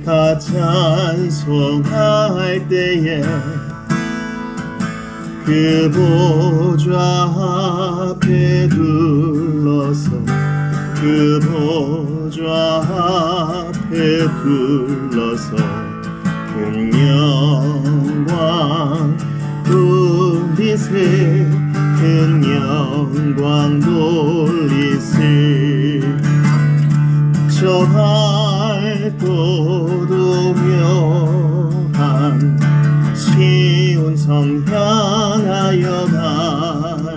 다 찬송할 때에 그 보좌 앞에 둘러서 그 보좌 앞에 둘러서 큰 영광 돌리세 큰 영광 돌리세 저 밝고도 묘한 시온 성 향하여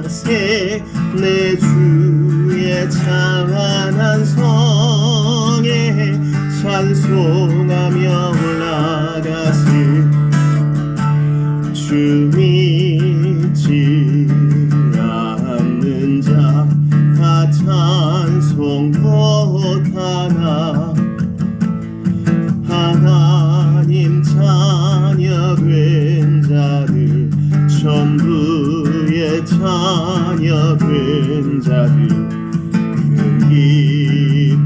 가세 내 주의 찬란한 성에 찬송하며 올라가세 주 믿지 않는 자 다 찬송 못하나 하나님 자녀 된 자들 전부의 자녀 된 자들 그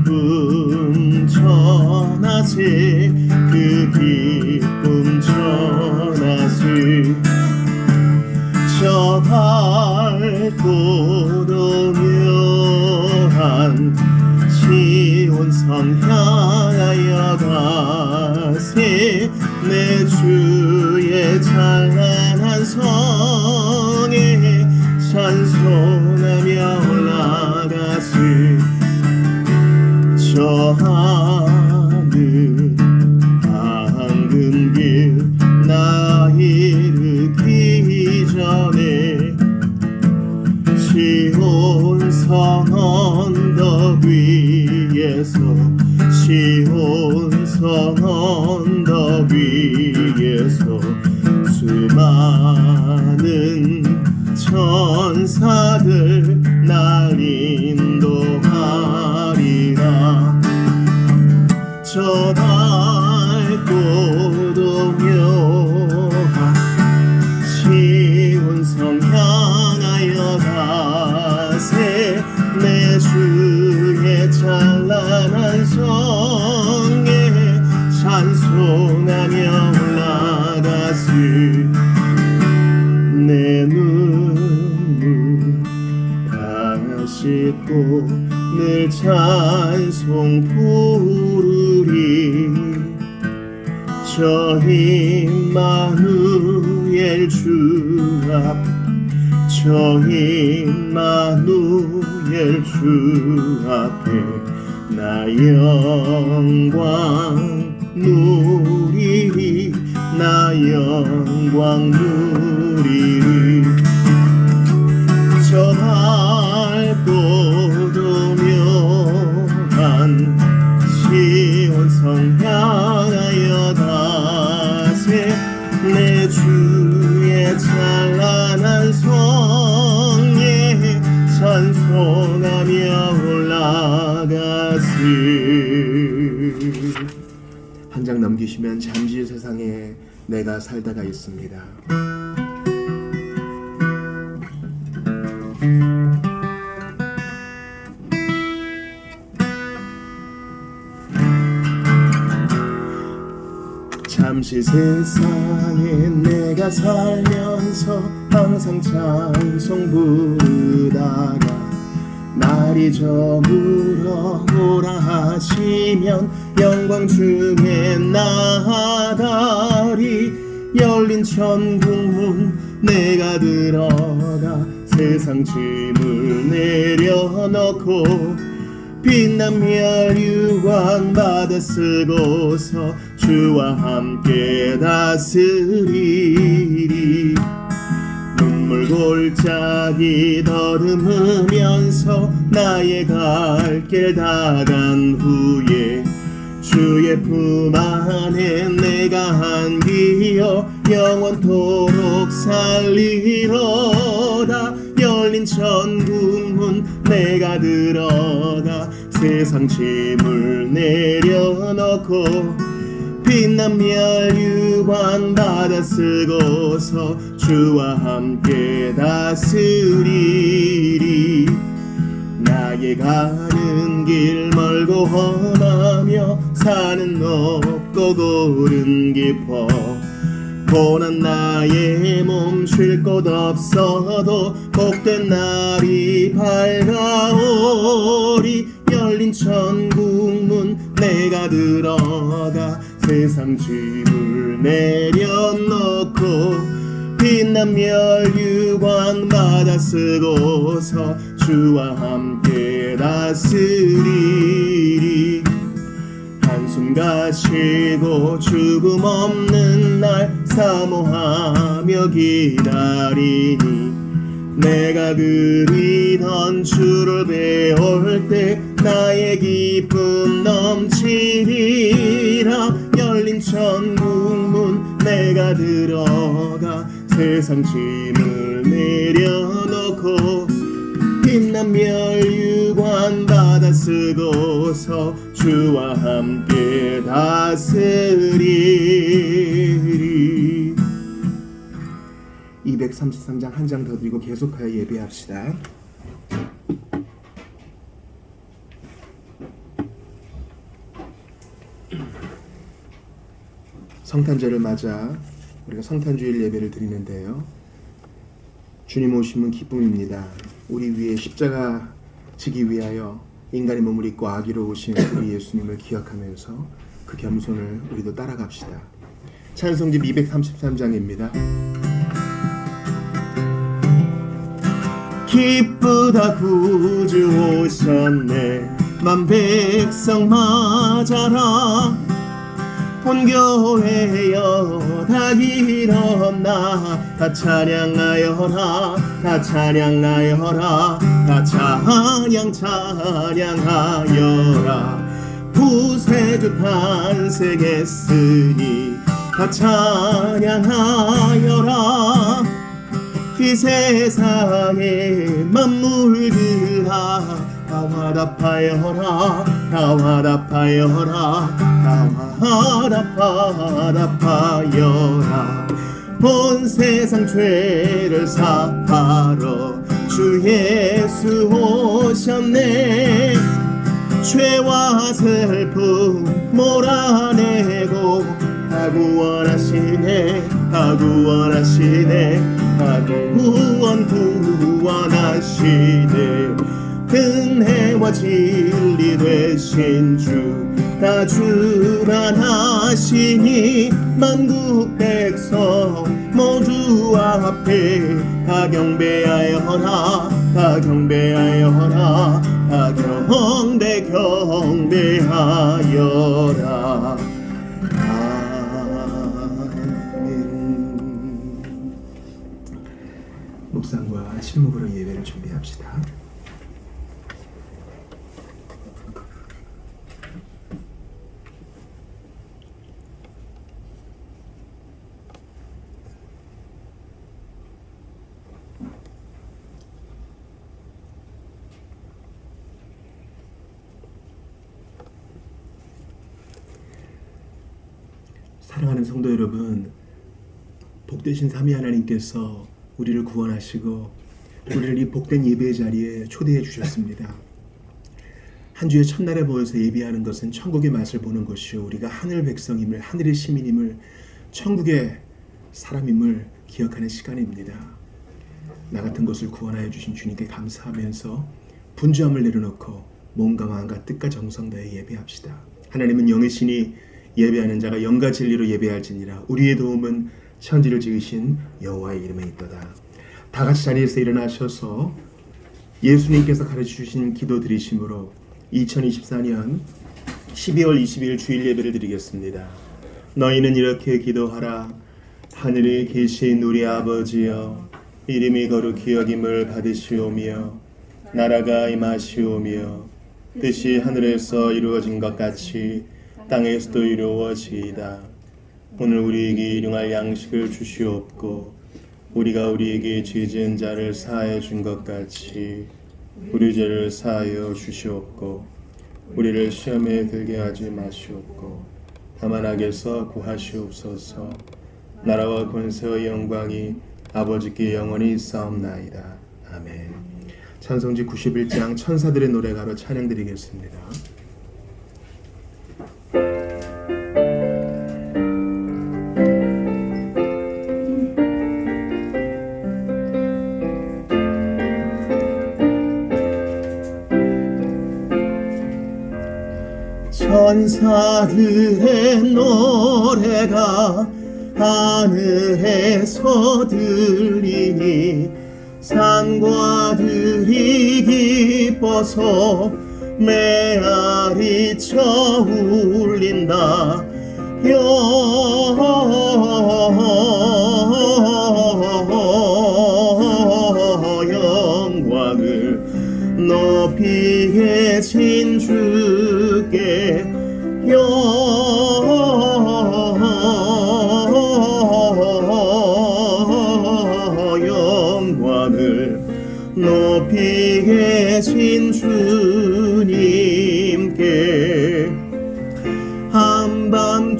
기쁨 전하세 그 기쁨 전하세 저 밝고도 묘한 시온 성 향하여 가세 내 주의 찬란한 성에 찬송하며 올라가세 저 하늘 황금길 나 이르기 전에 시온 성 언덕 위에서 시온 성 언덕 위에서 수많은 천사들 날 인도하리라 저 밝고도 묘한 시온 성 향하여 가세 내 주의 찬란한 성에 찬송하며 올라가세 내 눈물 다 씻고 늘 찬송 부르리 저 임마누엘 주 앞 저 임마누엘 주 앞에 나 영광 누리리 나 영광 누리리 저 밝고도 묘한 시온 성 향하여 가세 내 주의 찬란한 성에 찬송하며 올라가세 한 장 넘기시면 잠시 세상에 내가 살다가 있습니다. 잠시 세상에 내가 살면서 항상 찬송 부르다가 날이 저물어 오라 하시면 영광 중에 나아가리 열린 천국문 내가 들어가 세상 짐을 내려놓고 빛난 멸류관 받아 쓰고서 주와 함께 다스리리 눈물 골짜기 더듬으면서 나의 갈 길 다 간 후에 주의 품 안에 내가 안기어 영원토록 살리로다 열린 천국문 내가 들어가 세상 짐을 내려놓고 빛난 멸류관 받아 쓰고서 주와 함께 다스리리 나의 가는 길 멀고 험하며 산은 높고 골은 깊어 고난 나의 몸 쉴 곳 없어도 복된 날이 밝아오리 열린 천국문 내가 들어가 세상 짐을 내려놓고 빛난 멸류관 받아 쓰고서 주와 함께 다스리리 한숨 가시고 죽음 없는 날 사모하며 기다리니 내가 그리던 주를 배울 때 나의 기쁨 넘치리라 열린 천국문 내가 들어가 세상 짐을 내려놓고 빛난 멸류관 받아 쓰고서 주와 함께 다스리리 233장 한 장 더 드리고 계속하여 예배합시다. 성탄절을 맞아 우리가 성탄주일 예배를 드리는데요. 주님 오심은 기쁨입니다. 우리 위에 십자가 지기 위하여 인간의 몸을 입고 아기로 오신 우리 예수님을 기억하면서 그 겸손을 우리도 따라갑시다. 찬송집 233장입니다. 기쁘다 구주 오셨네 만 백성 맞아라 온 교회여 다 일어나 다 찬양하여라 다 찬양하여라 다 찬양하여라 구세주 탄생했으니 다 찬양하여라 이 세상의 만물들아 다 화답하여라 다 화답하여라 다 화답하여라 온 세상 죄를 사하러 주 예수 오셨네 죄와 슬픔 몰아내고 다 구원하시네 다 구원하시네 다 구원하시네 은혜와 진리 되신 주 다 주관하시니 만국 백성 모두 앞에 다 경배하여라 다 경배하여라 다 경배하여라 아멘. 묵상과 침묵으로 예배를 준비합시다. 사랑하는 성도 여러분, 복되신 삼위 하나님께서 우리를 구원하시고 우리를 이 복된 예배의 자리에 초대해 주셨습니다. 한 주의 첫날에 모여서 예배하는 것은 천국의 맛을 보는 것이요 우리가 하늘 백성임을, 하늘의 시민임을, 천국의 사람임을 기억하는 시간입니다. 나 같은 것을 구원하여 주신 주님께 감사하면서 분주함을 내려놓고 몸과 마음과 뜻과 정성 다해 예배합시다. 하나님은 영의 신이 예배하는 자가 영과 진리로 예배할지니라. 우리의 도움은 천지를 지으신 여호와의 이름에 있도다. 다 같이 자리에서 일어나셔서 예수님께서 가르쳐주신 기도 드리심으로 2024년 12월 22일 주일 예배를 드리겠습니다. 너희는 이렇게 기도하라. 하늘에 계신 우리 아버지여, 이름이 거룩히 여김을 받으시오며 나라가 임하시오며 뜻이 하늘에서 이루어진 것 같이 땅에서도 이루어지이다. 오늘 우리에게 일용할 양식을 주시옵고 우리가 우리에게 죄 지은 자를 사하여 준 것 같이 우리 죄를 사하여 주시옵고 우리를 시험에 들게 하지 마시옵고 다만 악에서 구하시옵소서. 나라와 권세와 영광이 아버지께 영원히 있사옵나이다. 아멘. 찬송지 91장 천사들의 노래가로 찬양드리겠습니다. 천사들의 노래가 하늘에서 들리니 산과 들이 기뻐서 메아리 쳐 울린다. 영광을 높이 계신 주께 영광을 높이 계신 주님께 한밤중에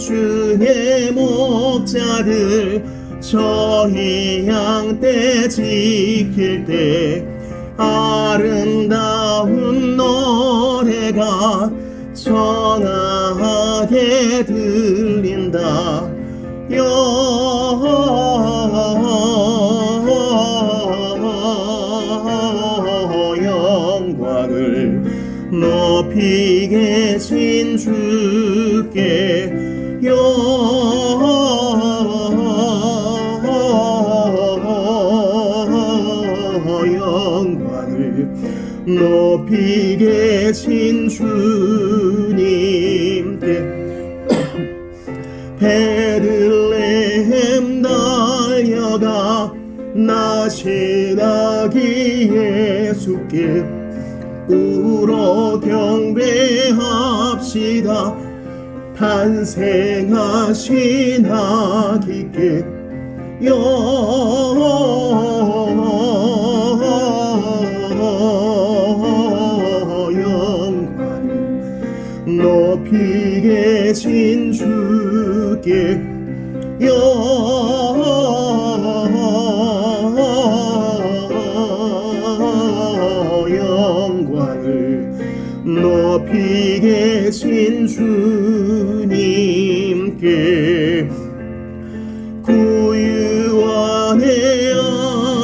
목자들 저희 양떼 지킬 때 아름다운 노래가 청하게 들린다. 영광을 높이 계신 주께 영광을 높이 계신 주님께 베들레헴 달려가 나신 아기 예수께 울어 경배합시다. 탄생하신 아기께 영광을 높이 계신 주께 영광을 높이 계신 주님께 구유원의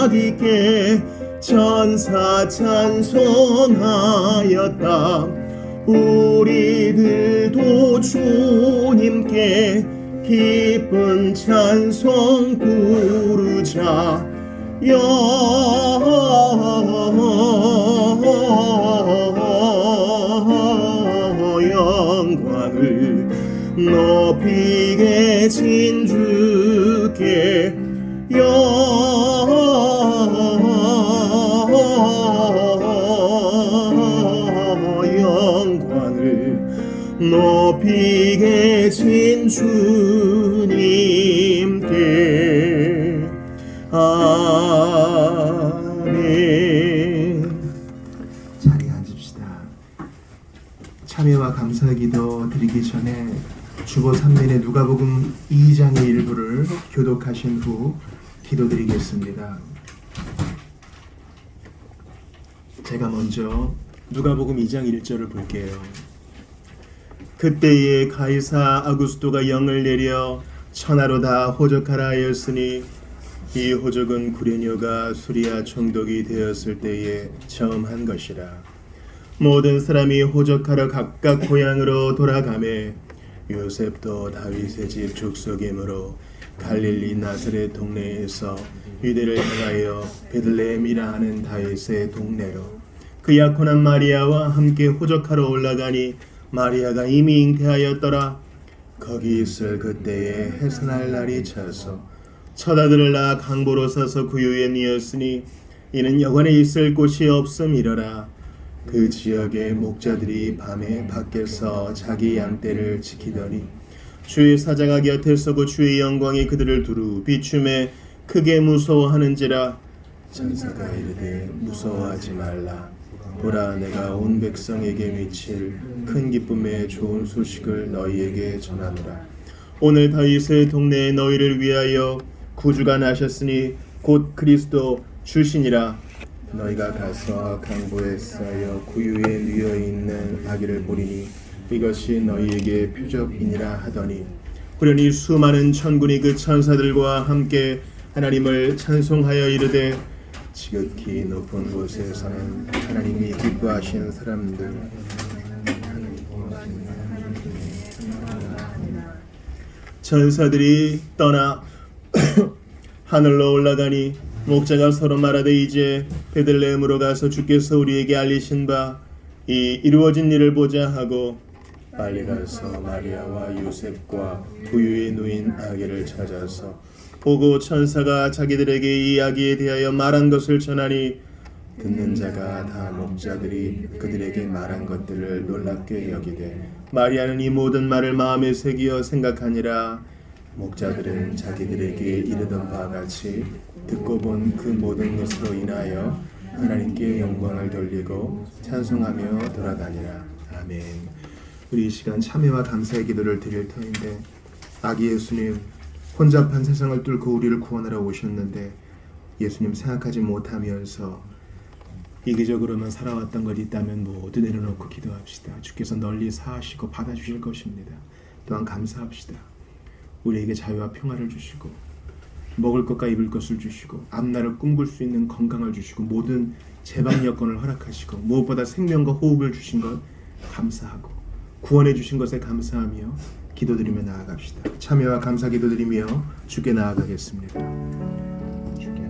아기께 천사 찬송하였다. 우리들도 주님께 기쁜 찬송 부르자. 영광을 높이 계신 주께 영광을 높이 계신 주님께 아멘. 자리에 앉읍시다. 참여와 감사 기도 드리기 전에 주보 3면의 누가복음 2장의 일부를 교독하신 후 기도드리겠습니다. 제가 먼저 누가복음 2장 1절을 볼게요. 그때에 가이사 아구스토가 영을 내려 천하로 다 호적하라 하였으니 이 호적은 구레뇨가 수리아 총독이 되었을 때에 처음 한 것이라. 모든 사람이 호적하러 각각 고향으로 돌아가매 요셉도 다윗의 집 족속이므로 갈릴리 나사렛 동네에서 유대를 향하여 베들레헴이라 하는 다윗의 동네로 그 약혼한 마리아와 함께 호적하러 올라가니 마리아가 이미 잉태하였더라. 거기 있을 그때에 해산할 날이 차서 첫 아들을 낳아 강보로 싸서 구유에 뉘었으니 이는 여관에 있을 곳이 없음이러라. 그 지역의 목자들이 밤에 밖에서 자기 양떼를 지키더니 주의 사자가 곁에 서고 주의 영광이 그들을 두루 비춤에 크게 무서워하는지라. 천사가 이르되 무서워하지 말라. 보라, 내가 온 백성에게 미칠 큰 기쁨의 좋은 소식을 너희에게 전하노라. 오늘 다윗의 동네에 너희를 위하여 구주가 나셨으니 곧 그리스도 주시니라. 너희가 가서 강보에 쌓여 구유에 뉘어 있는 아기를 보리니 이것이 너희에게 표적이니라 하더니 후련히 수많은 천군이 그 천사들과 함께 하나님을 찬송하여 이르되 지극히 높은 곳에서는 하나님이 기뻐하신 사람들 전사들이 떠나 하늘로 올라가니 목자가 서로 말하되 이제 베들레헴으로 가서 주께서 우리에게 알리신 바 이 이루어진 일을 보자 하고 빨리 가서 마리아와 요셉과 부유의 누인 아기를 찾아서 보고 천사가 자기들에게 이 아기에 대하여 말한 것을 전하니 듣는 자가 다 목자들이 그들에게 말한 것들을 놀랍게 여기되 마리아는 이 모든 말을 마음에 새기어 생각하니라. 목자들은 자기들에게 이르던 바와 같이 듣고 본 그 모든 것으로 인하여 하나님께 영광을 돌리고 찬송하며 돌아다니라. 아멘. 우리 이 시간 참회와 감사의 기도를 드릴 터인데 아기 예수님 혼잡한 세상을 뚫고 우리를 구원하러 오셨는데 예수님 생각하지 못하면서 이기적으로만 살아왔던 것 있다면 모두 내려놓고 기도합시다. 주께서 널리 사하시고 받아주실 것입니다. 또한 감사합시다. 우리에게 자유와 평화를 주시고 먹을 것과 입을 것을 주시고 앞날을 꿈꿀 수 있는 건강을 주시고 모든 재반 여건을 허락하시고 무엇보다 생명과 호흡을 주신 것 감사하고 구원해 주신 것에 감사하며 기도드리며 나아갑시다. 참여와 감사 기도드리며 주께 나아가겠습니다. 주께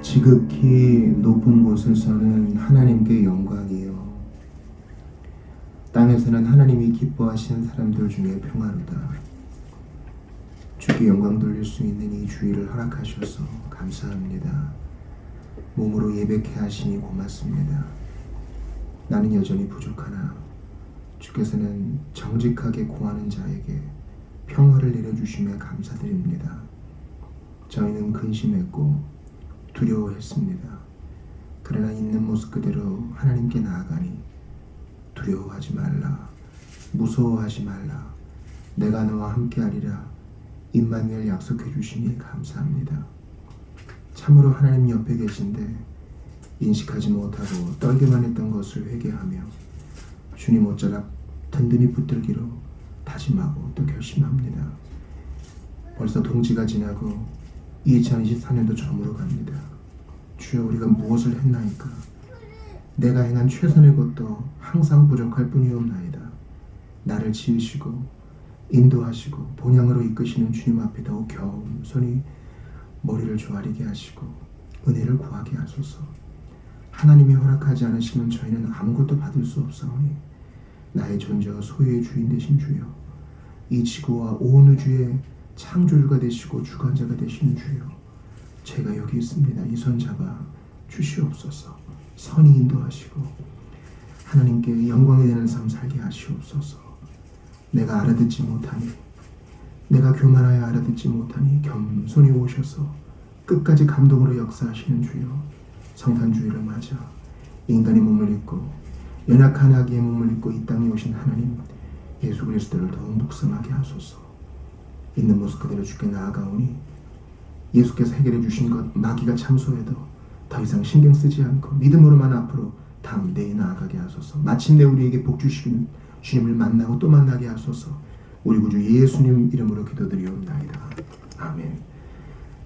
지극히 높은 곳에서는 하나님께 영광이요 땅에서는 하나님이 기뻐하시는 사람들 중에 평화로다. 주께 영광 돌릴 수 있는 이 주의를 허락하셔서 감사합니다. 몸으로 예배케 하시니 고맙습니다. 나는 여전히 부족하나 주께서는 정직하게 구하는 자에게 평화를 내려주시며 감사드립니다. 저희는 근심했고 두려워했습니다. 그러나 있는 모습 그대로 하나님께 나아가니 두려워하지 말라, 무서워하지 말라, 내가 너와 함께하리라 임마누엘 약속해 주시니 감사합니다. 참으로 하나님 옆에 계신데 인식하지 못하고 떨기만 했던 것을 회개하며 주님 옷자락 든든히 붙들기로 다짐하고 또 결심합니다. 벌써 동지가 지나고 2024년도 저물어 갑니다. 주여 우리가 무엇을 했나이까? 내가 행한 최선의 것도 항상 부족할 뿐이옵나이다. 나를 지으시고 인도하시고 본향으로 이끄시는 주님 앞에 더욱 겸손히 머리를 조아리게 하시고 은혜를 구하게 하소서. 하나님이 허락하지 않으시면 저희는 아무것도 받을 수 없사오니 나의 존재와 소유의 주인 되신 주여 이 지구와 온 우주의 창조주가 되시고 주관자가 되시는 주여 제가 여기 있습니다. 이 손 잡아 주시옵소서. 선히 인도하시고 하나님께 영광이 되는 삶 살게 하시옵소서. 내가 알아듣지 못하니 내가 교만하여 알아듣지 못하니 겸손히 오셔서 끝까지 감동으로 역사하시는 주여 성탄주의를 맞아 인간의 몸을 입고 연약한 아기의 몸을 입고 이 땅에 오신 하나님 예수 그리스도를 더욱 묵상하게 하소서. 있는 모습 그대로 주께 나아가오니 예수께서 해결해 주신 것 마귀가 참소해도 더 이상 신경 쓰지 않고 믿음으로만 앞으로 다음 대에 나아가게 하소서. 마침내 우리에게 복 주시는 주님을 만나고 또 만나게 하소서. 우리 구주 예수님 이름으로 기도드리옵나이다. 아멘.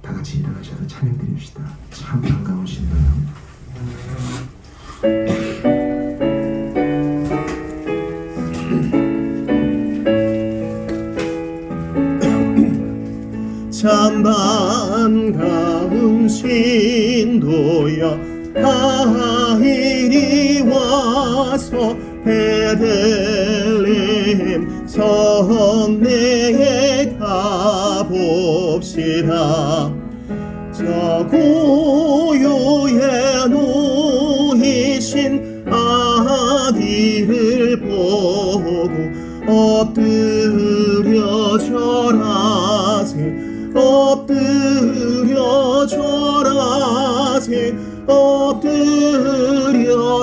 다 같이 일어나셔서 찬양 드립시다. 참 반가우신 분. 참 반가운 신도여 다 이리 와서 베들레헴 성내에 가봅시다. 저 고요에 놓이신 아기를 보고 엎드려 절하세. 엎드려 절하세. 엎드려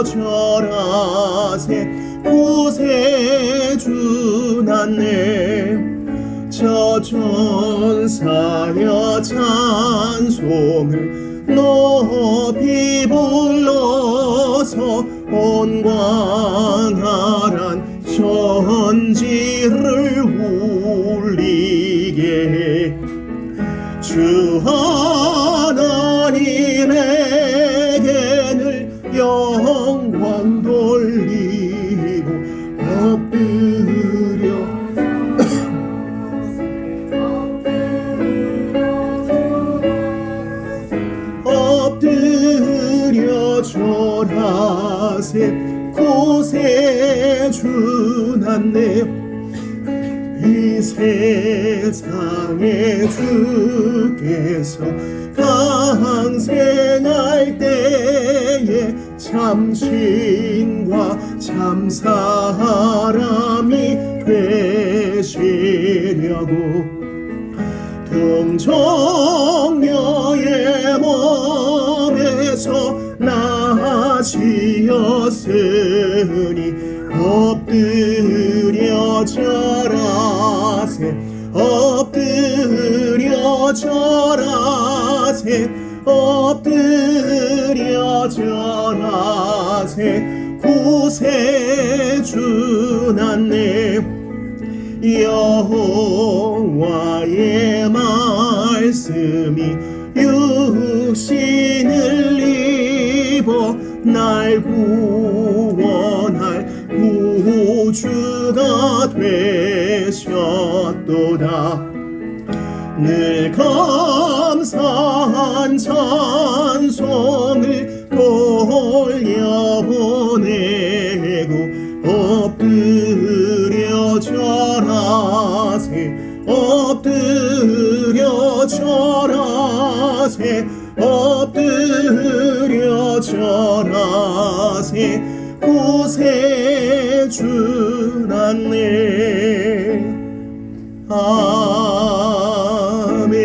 절하세. 구세주 났네. 저 전사여 찬송을 높이 불러서 온광활한 전지를 울리게 해. 주 하나님에게는 영광 돌리고 엎드려 절하세. 구세주 났네. 이 세상에 주께서 강생할 때에 참 신과 참 사람이 되시려고 등정녀의 몸에서 나시었으니 엎드려 절하세. 엎드려 절하세. 엎드려 절하세. 구세주 났네. 여호와의 말씀이 육신을 입어 날 구원할 구주가 되셨도다. 늘 감사한 찬송을 돌려보내고 엎드려 절하세. 엎드려 절하세. 엎드려 절하세. 구세주 났네. 아멘.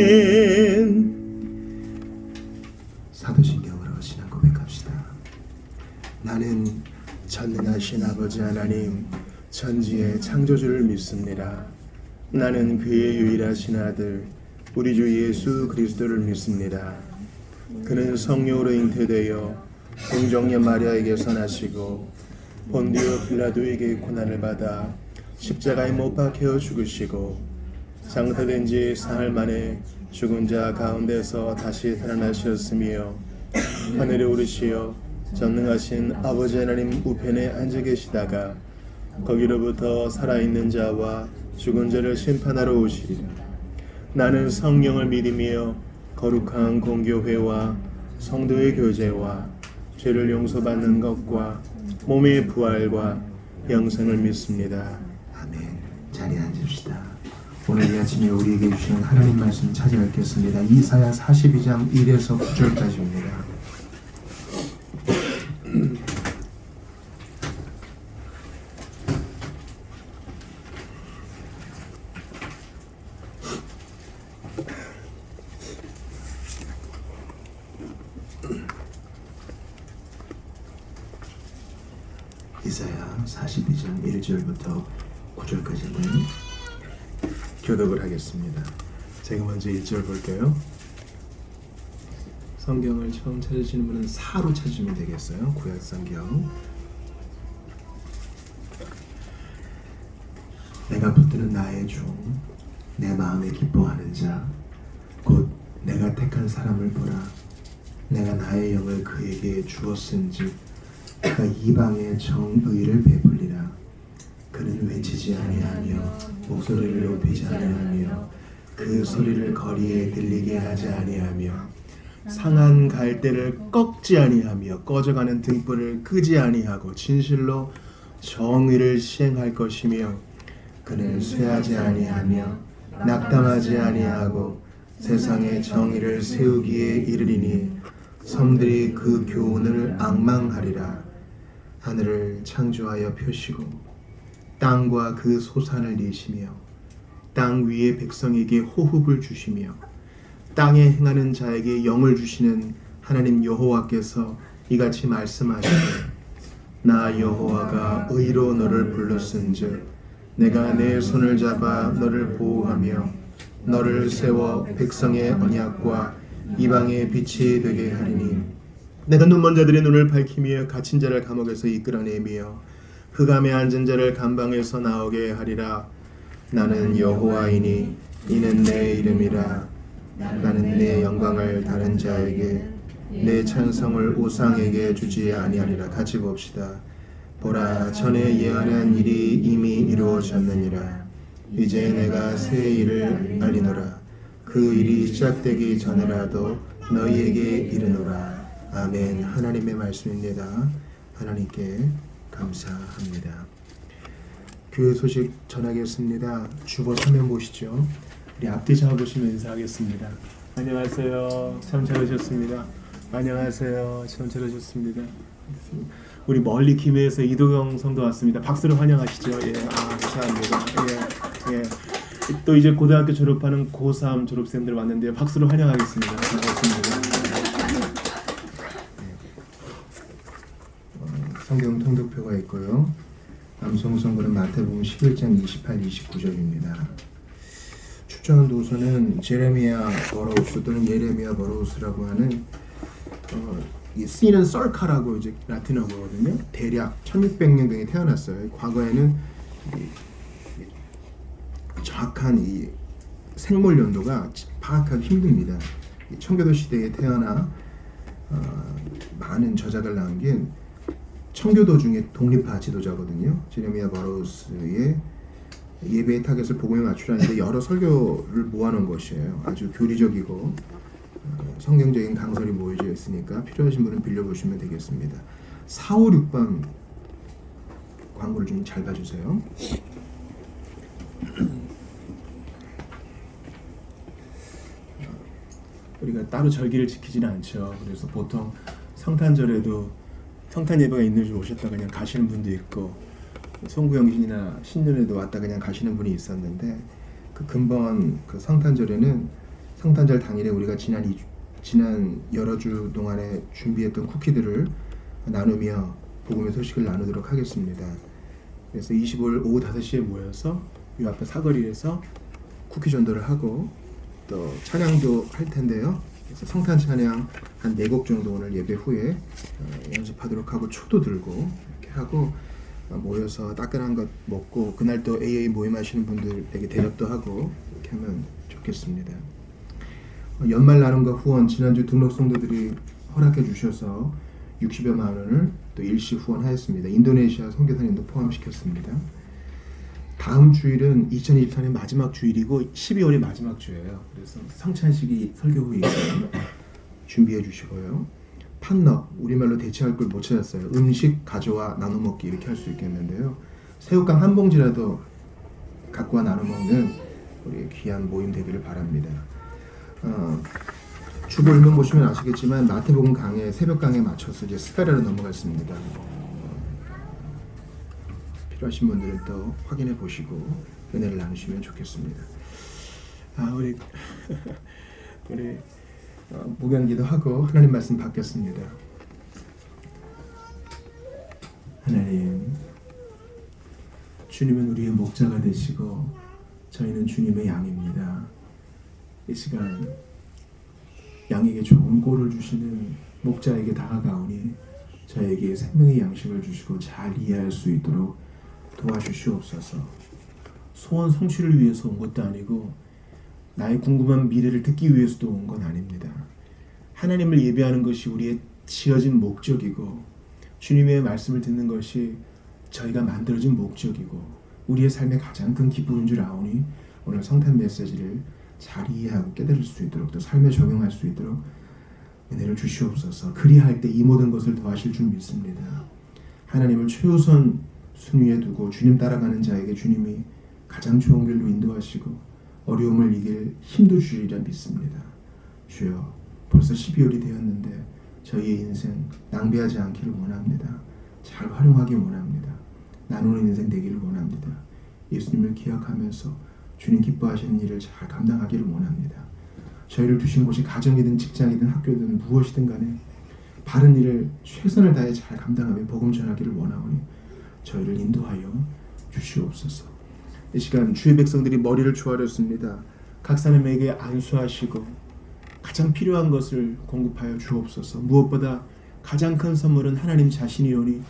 사도신경으로 신앙 고백합시다. 나는 전능하신 아버지 하나님 천지의 창조주를 믿습니다. 나는 그의 유일하신 아들 우리 주 예수 그리스도를 믿습니다. 그는 성령으로 잉태되어 동정녀 마리아에게서 나시고 본디오 빌라도에게 고난을 받아 십자가에 못 박혀 죽으시고 장사된 지 사흘 만에 죽은 자 가운데서 다시 살아나셨으며 하늘에 오르시어 전능하신 아버지 하나님 우편에 앉아 계시다가 거기로부터 살아있는 자와 죽은 자를 심판하러 오시리라. 나는 성령을 믿으며 거룩한 공교회와 성도의 교제와 죄를 용서받는 것과 몸의 부활과 영생을 믿습니다. 아멘. 자리에 앉읍시다. 오늘 이 아침에 우리에게 주시는 하나님 말씀 찾아뵙겠습니다. 이사야 42장 1에서 9절까지입니다. 이사야 42장 1절부터 9절까지는 교독을 하겠습니다. 제가 먼저 1절 볼게요. 성경을 처음 찾으시는 분은 4로 찾으시면 되겠어요. 구약 성경. 내가 붙드는 나의 종, 내 마음에 기뻐하는 자, 곧 내가 택한 사람을 보라. 내가 나의 영을 그에게 주었은즉 그가 이방의 정의를 베풀리라. 그는 외치지 아니하며 목소리를 높이지 아니하며 그 소리를 거리에 들리게 하지 아니하며 상한 갈대를 꺾지 아니하며 꺼져가는 등불을 끄지 아니하고 진실로 정의를 시행할 것이며 그는 쇠하지 아니하며 낙담하지 아니하고 세상에 정의를 세우기에 이르리니 섬들이 그 교훈을 앙망하리라. 하늘을 창조하여 펴시고 땅과 그 소산을 내시며 땅 위의 백성에게 호흡을 주시며 땅에 행하는 자에게 영을 주시는 하나님 여호와께서 이같이 말씀하시되 나 여호와가 의로 너를 불렀은즉 내가 내 손을 잡아 너를 보호하며 너를 세워 백성의 언약과 이방의 빛이 되게 하리니 내가 눈먼 자들의 눈을 밝히며 갇힌 자를 감옥에서 이끌어내며 흑암에 앉은 자를 감방에서 나오게 하리라. 나는 여호와이니 이는 내 이름이라. 나는 내 영광을 다른 자에게 내 찬성을 우상에게 주지 아니하리라. 같이 봅시다. 보라, 전에 예언한 일이 이미 이루어졌느니라. 이제 내가 새 일을 알리노라. 그 일이 시작되기 전에라도 너희에게 이르노라. 아멘. 하나님의 말씀입니다. 하나님께 감사합니다. 교회 소식 전하겠습니다. 주보 서면 보시죠. 우리 앞뒤 잡아보시면 인사하겠습니다. 안녕하세요. 참 잘 오셨습니다. 안녕하세요. 참 잘 오셨습니다. 우리 멀리 김해에서 이도경 성도 왔습니다. 박수로 환영하시죠. 예, 감사합니다. 예. 또 이제 고등학교 졸업하는 고3 졸업생들 왔는데요. 박수로 환영하겠습니다. 반갑습니다. 성경 통독표가 있고요. 암송성구는 마태복음 11장 28, 29절입니다. 추천한 도서는 제레미야 버로우스 또는 예레미야 버로우스라고 하는 이 C는 썰카라고 이제 라틴어거든요. 대략 1600년경에 태어났어요. 과거에는 정확한 이 생물 연도가 파악하기 힘듭니다. 청교도 시대에 태어나 많은 저작을 남긴 청교도 중에 독립파 지도자거든요. 제레미야 버로우스의 예배의 타겟을 복음에 맞추라는데 여러 설교를 모아놓은 것이에요. 아주 교리적이고 성경적인 강설이 모여져 있으니까 필요하신 분은 빌려보시면 되겠습니다. 4, 5, 6번 광고를 좀 잘 봐주세요. 우리가 따로 절기를 지키지는 않죠. 그래서 보통 성탄절에도 성탄 예배가 있는 줄 오셨다 그냥 가시는 분도 있고 송구영신이나 신년에도 왔다 그냥 가시는 분이 있었는데 그 근본 그 성탄절에는 성탄절 당일에 우리가 지난 여러 주 동안에 준비했던 쿠키들을 나누며 복음의 소식을 나누도록 하겠습니다. 그래서 25일 오후 5시에 모여서 이 앞에 사거리에서 쿠키 전도를 하고 또 찬양도 할 텐데요. 그래서 성탄 찬양 한 4곡 정도 오늘 예배 후에 연습하도록 하고 초도 들고 이렇게 하고 모여서 따끈한 것 먹고 그날 또 AA 모임하시는 분들에게 대접도 하고 이렇게 하면 좋겠습니다. 연말 나눔과 후원 지난주 등록 성도들이 허락해 주셔서 60여만 원을 또 일시 후원하였습니다. 인도네시아 선교사님도 포함시켰습니다. 다음 주일은 2024년 마지막 주일이고 12월이 마지막 주예요. 그래서 성찬식이 설교 후에 있어요. 준비해 주시고요. 판너, 우리말로 대체할 걸 못 찾았어요. 음식 가져와 나눠 먹기 이렇게 할 수 있겠는데요. 새우깡 한 봉지라도 갖고 와 나눠 먹는 우리 귀한 모임 되기를 바랍니다. 주보 읽어 보시면 아시겠지만 마태복음 강의 새벽 강에 맞춰서 이제 스가랴로 넘어갔습니다. 필요하신 분들은 또 확인해 보시고 은혜를 나누시면 좋겠습니다. 우리 목양기도 하고 하나님 말씀 받겠습니다. 하나님, 주님은 우리의 목자가 되시고 저희는 주님의 양입니다. 이 시간 양에게 좋은 꼴을 주시는 목자에게 다가가오니 저에게 생명의 양식을 주시고 잘 이해할 수 있도록 도와주시옵소서. 소원 성취를 위해서 온 것도 아니고 나의 궁금한 미래를 듣기 위해서도 온 건 아닙니다. 하나님을 예배하는 것이 우리의 지어진 목적이고 주님의 말씀을 듣는 것이 저희가 만들어진 목적이고 우리의 삶의 가장 큰 기쁨인 줄 아오니 오늘 성탄 메시지를 잘 이해하고 깨달을 수 있도록 또 삶에 적용할 수 있도록 은혜를 주시옵소서. 그리할 때 이 모든 것을 더하실 줄 믿습니다. 하나님을 최우선 순위에 두고 주님 따라가는 자에게 주님이 가장 좋은 길로 인도하시고 어려움을 이길 힘도 주리라 믿습니다. 주여, 벌써 12월이 되었는데 저희의 인생 낭비하지 않기를 원합니다. 잘 활용하기 원합니다. 나누는 인생 되기를 원합니다. 예수님을 기억하면서 주님 기뻐하시는 일을 잘 감당하기를 원합니다. 저희를 두신 곳이 가정이든 직장이든 학교든 무엇이든 간에 바른 일을 최선을 다해 잘 감당하며 복음 전하기를 원하오니 저희를 인도하여 주시옵소서. 이 시간 주의 백성들이 머리를 조아렸습니다. 각 사람에게 안수하시고 가장 필요한 것을 공급하여 주옵소서. 무엇보다 가장 큰 선물은 하나님 자신이오니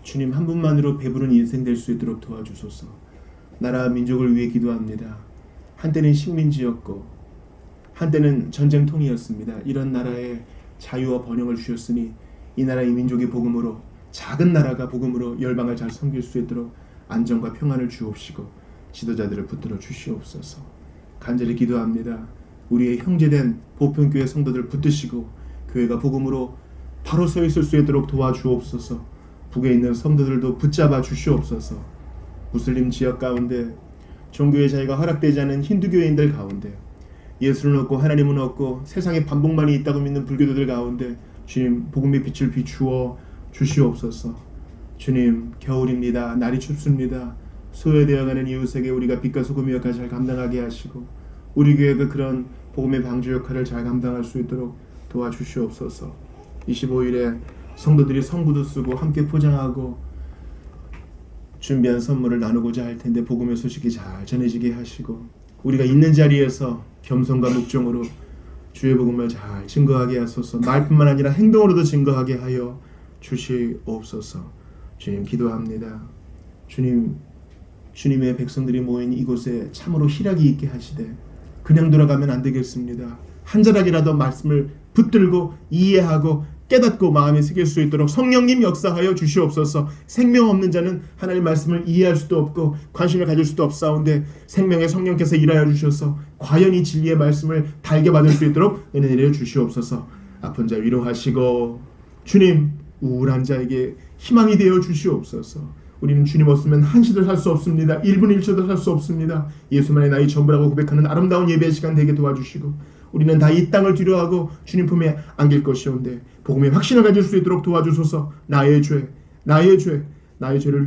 주님 한 분만으로 배부른 인생 될 수 있도록 도와주소서. 나라 민족을 위해 기도합니다. 한때는 식민지였고 한때는 전쟁통이었습니다. 이런 나라에 자유와 번영을 주셨으니 이 나라 이 민족의 복음으로 작은 나라가 복음으로 열방을 잘 섬길 수 있도록 안정과 평안을 주옵시고 지도자들을 붙들어 주시옵소서. 간절히 기도합니다. 우리의 형제된 보편교회 성도들 붙드시고 교회가 복음으로 바로 서 있을 수 있도록 도와주옵소서. 북에 있는 성도들도 붙잡아 주시옵소서. 무슬림 지역 가운데 종교의 자유가 허락되지 않은 힌두교인들 가운데 예수는 없고 하나님은 없고 세상에 반복만이 있다고 믿는 불교도들 가운데 주님 복음의 빛을 비추어 주시옵소서. 주님 겨울입니다. 날이 춥습니다. 소외되어가는 이웃에게 우리가 빛과 소금의 역할을 잘 감당하게 하시고 우리 교회가 그런 복음의 방주 역할을 잘 감당할 수 있도록 도와주시옵소서. 25일에 성도들이 성구도 쓰고 함께 포장하고 준비한 선물을 나누고자 할 텐데 복음의 소식이 잘 전해지게 하시고 우리가 있는 자리에서 겸손과 묵종으로 주의 복음을 잘 증거하게 하소서. 말뿐만 아니라 행동으로도 증거하게 하여 주시옵소서. 주님 기도합니다. 주님의 백성들이 모인 이곳에 참으로 희락이 있게 하시되 그냥 돌아가면 안 되겠습니다. 한 자락이라도 말씀을 붙들고 이해하고 깨닫고 마음에 새길 수 있도록 성령님 역사하여 주시옵소서. 생명 없는 자는 하나님의 말씀을 이해할 수도 없고 관심을 가질 수도 없사온데 생명의 성령께서 일하여 주셔서 과연 이 진리의 말씀을 달게 받을 수 있도록 은혜를 주시옵소서. 아픈 자 위로하시고 주님 우울한 자에게 희망이 되어 주시옵소서. 우리는 주님 없으면 한시도 살 수 없습니다. 1분 1초도 살 수 없습니다. 예수만이 나의 전부라고 고백하는 아름다운 예배의 시간 되게 도와주시고 우리는 다 이 땅을 뒤로하고 주님 품에 안길 것이온데 복음의 확신을 가질 수 있도록 도와주소서. 나의 죄를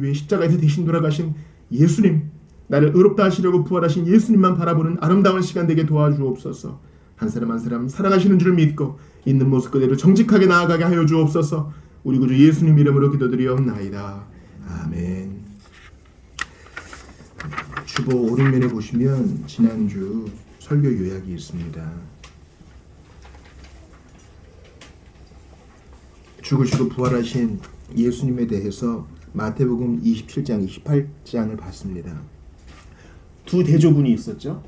위해 십자가에서 대신 돌아가신 예수님, 나를 의롭다 하시려고 부활하신 예수님만 바라보는 아름다운 시간 되게 도와주옵소서. 한 사람 한 사람 사랑하시는 줄 믿고 있는 모습 그대로 정직하게 나아가게 하여 주옵소서. 우리 구주 예수님 이름으로 기도드리옵나이다. 아멘. 주보 오른면에 보시면 지난주 설교 요약이 있습니다. 죽으시고 부활하신 예수님에 대해서 마태복음 27장, 28장을 봤습니다. 두 대조군이 있었죠.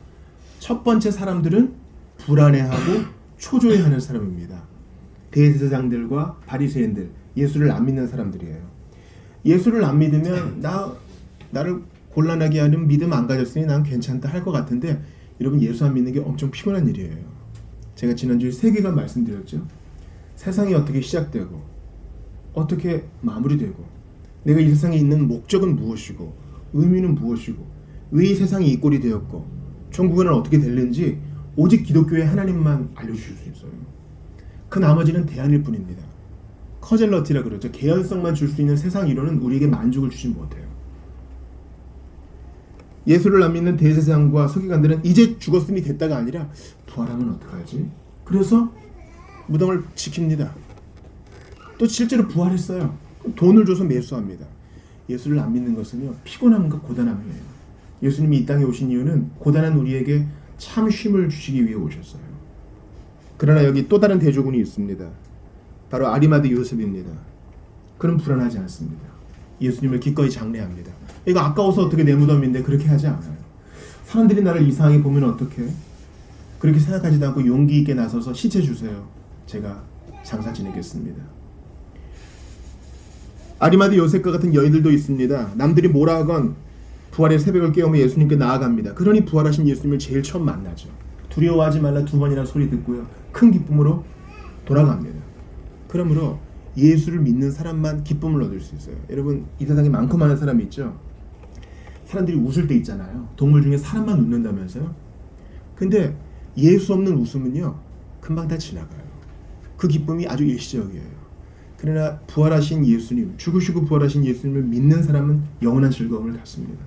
첫 번째 사람들은 불안해하고 초조해하는 사람입니다. 대제사장들과 바리새인들, 예수를 안 믿는 사람들이에요. 예수를 안 믿으면 나를 곤란하게 하는 믿음 안 가졌으니 난 괜찮다 할 것 같은데 여러분 예수 안 믿는 게 엄청 피곤한 일이에요. 제가 지난주에 세계관 말씀드렸죠. 세상이 어떻게 시작되고 어떻게 마무리되고 내가 이 세상에 있는 목적은 무엇이고 의미는 무엇이고 왜 이 세상이 이 꼴이 되었고 천국에는 어떻게 될는지 오직 기독교의 하나님만 알려주실 수 있어요. 그 나머지는 대안일 뿐입니다. 커젤러티라 그러죠. 개연성만 줄 수 있는 세상 이론은 우리에게 만족을 주지 못해요. 예수를 안 믿는 대제사장과 서기관들은 이제 죽었으니 됐다가 아니라 부활하면 어떡하지? 그래서 무덤을 지킵니다. 또 실제로 부활했어요. 돈을 줘서 매수합니다. 예수를 안 믿는 것은요 피곤함과 고단함이에요. 예수님이 이 땅에 오신 이유는 고단한 우리에게 참 쉼을 주시기 위해 오셨어요. 그러나 여기 또 다른 대조군이 있습니다. 바로 아리마대 요셉입니다. 그는 불안하지 않습니다. 예수님을 기꺼이 장례합니다. 이거 아까워서 어떻게 내 무덤인데 그렇게 하지 않아요. 사람들이 나를 이상하게 보면 어떡해? 그렇게 생각하지도 않고 용기 있게 나서서 시체 주세요. 제가 장사 지내겠습니다. 아리마대 요셉과 같은 여인들도 있습니다. 남들이 뭐라 하건 부활의 새벽을 깨우며 예수님께 나아갑니다. 그러니 부활하신 예수님을 제일 처음 만나죠. 두려워하지 말라 2번이나 소리 듣고요. 큰 기쁨으로 돌아갑니다. 그러므로 예수를 믿는 사람만 기쁨을 얻을 수 있어요. 여러분 이 세상에 많고 많은 사람이 있죠. 사람들이 웃을 때 있잖아요. 동물 중에 사람만 웃는다면서요. 근데 예수 없는 웃음은요 금방 다 지나가요. 그 기쁨이 아주 일시적이에요. 그러나 부활하신 예수님, 죽으시고 부활하신 예수님을 믿는 사람은 영원한 즐거움을 갖습니다.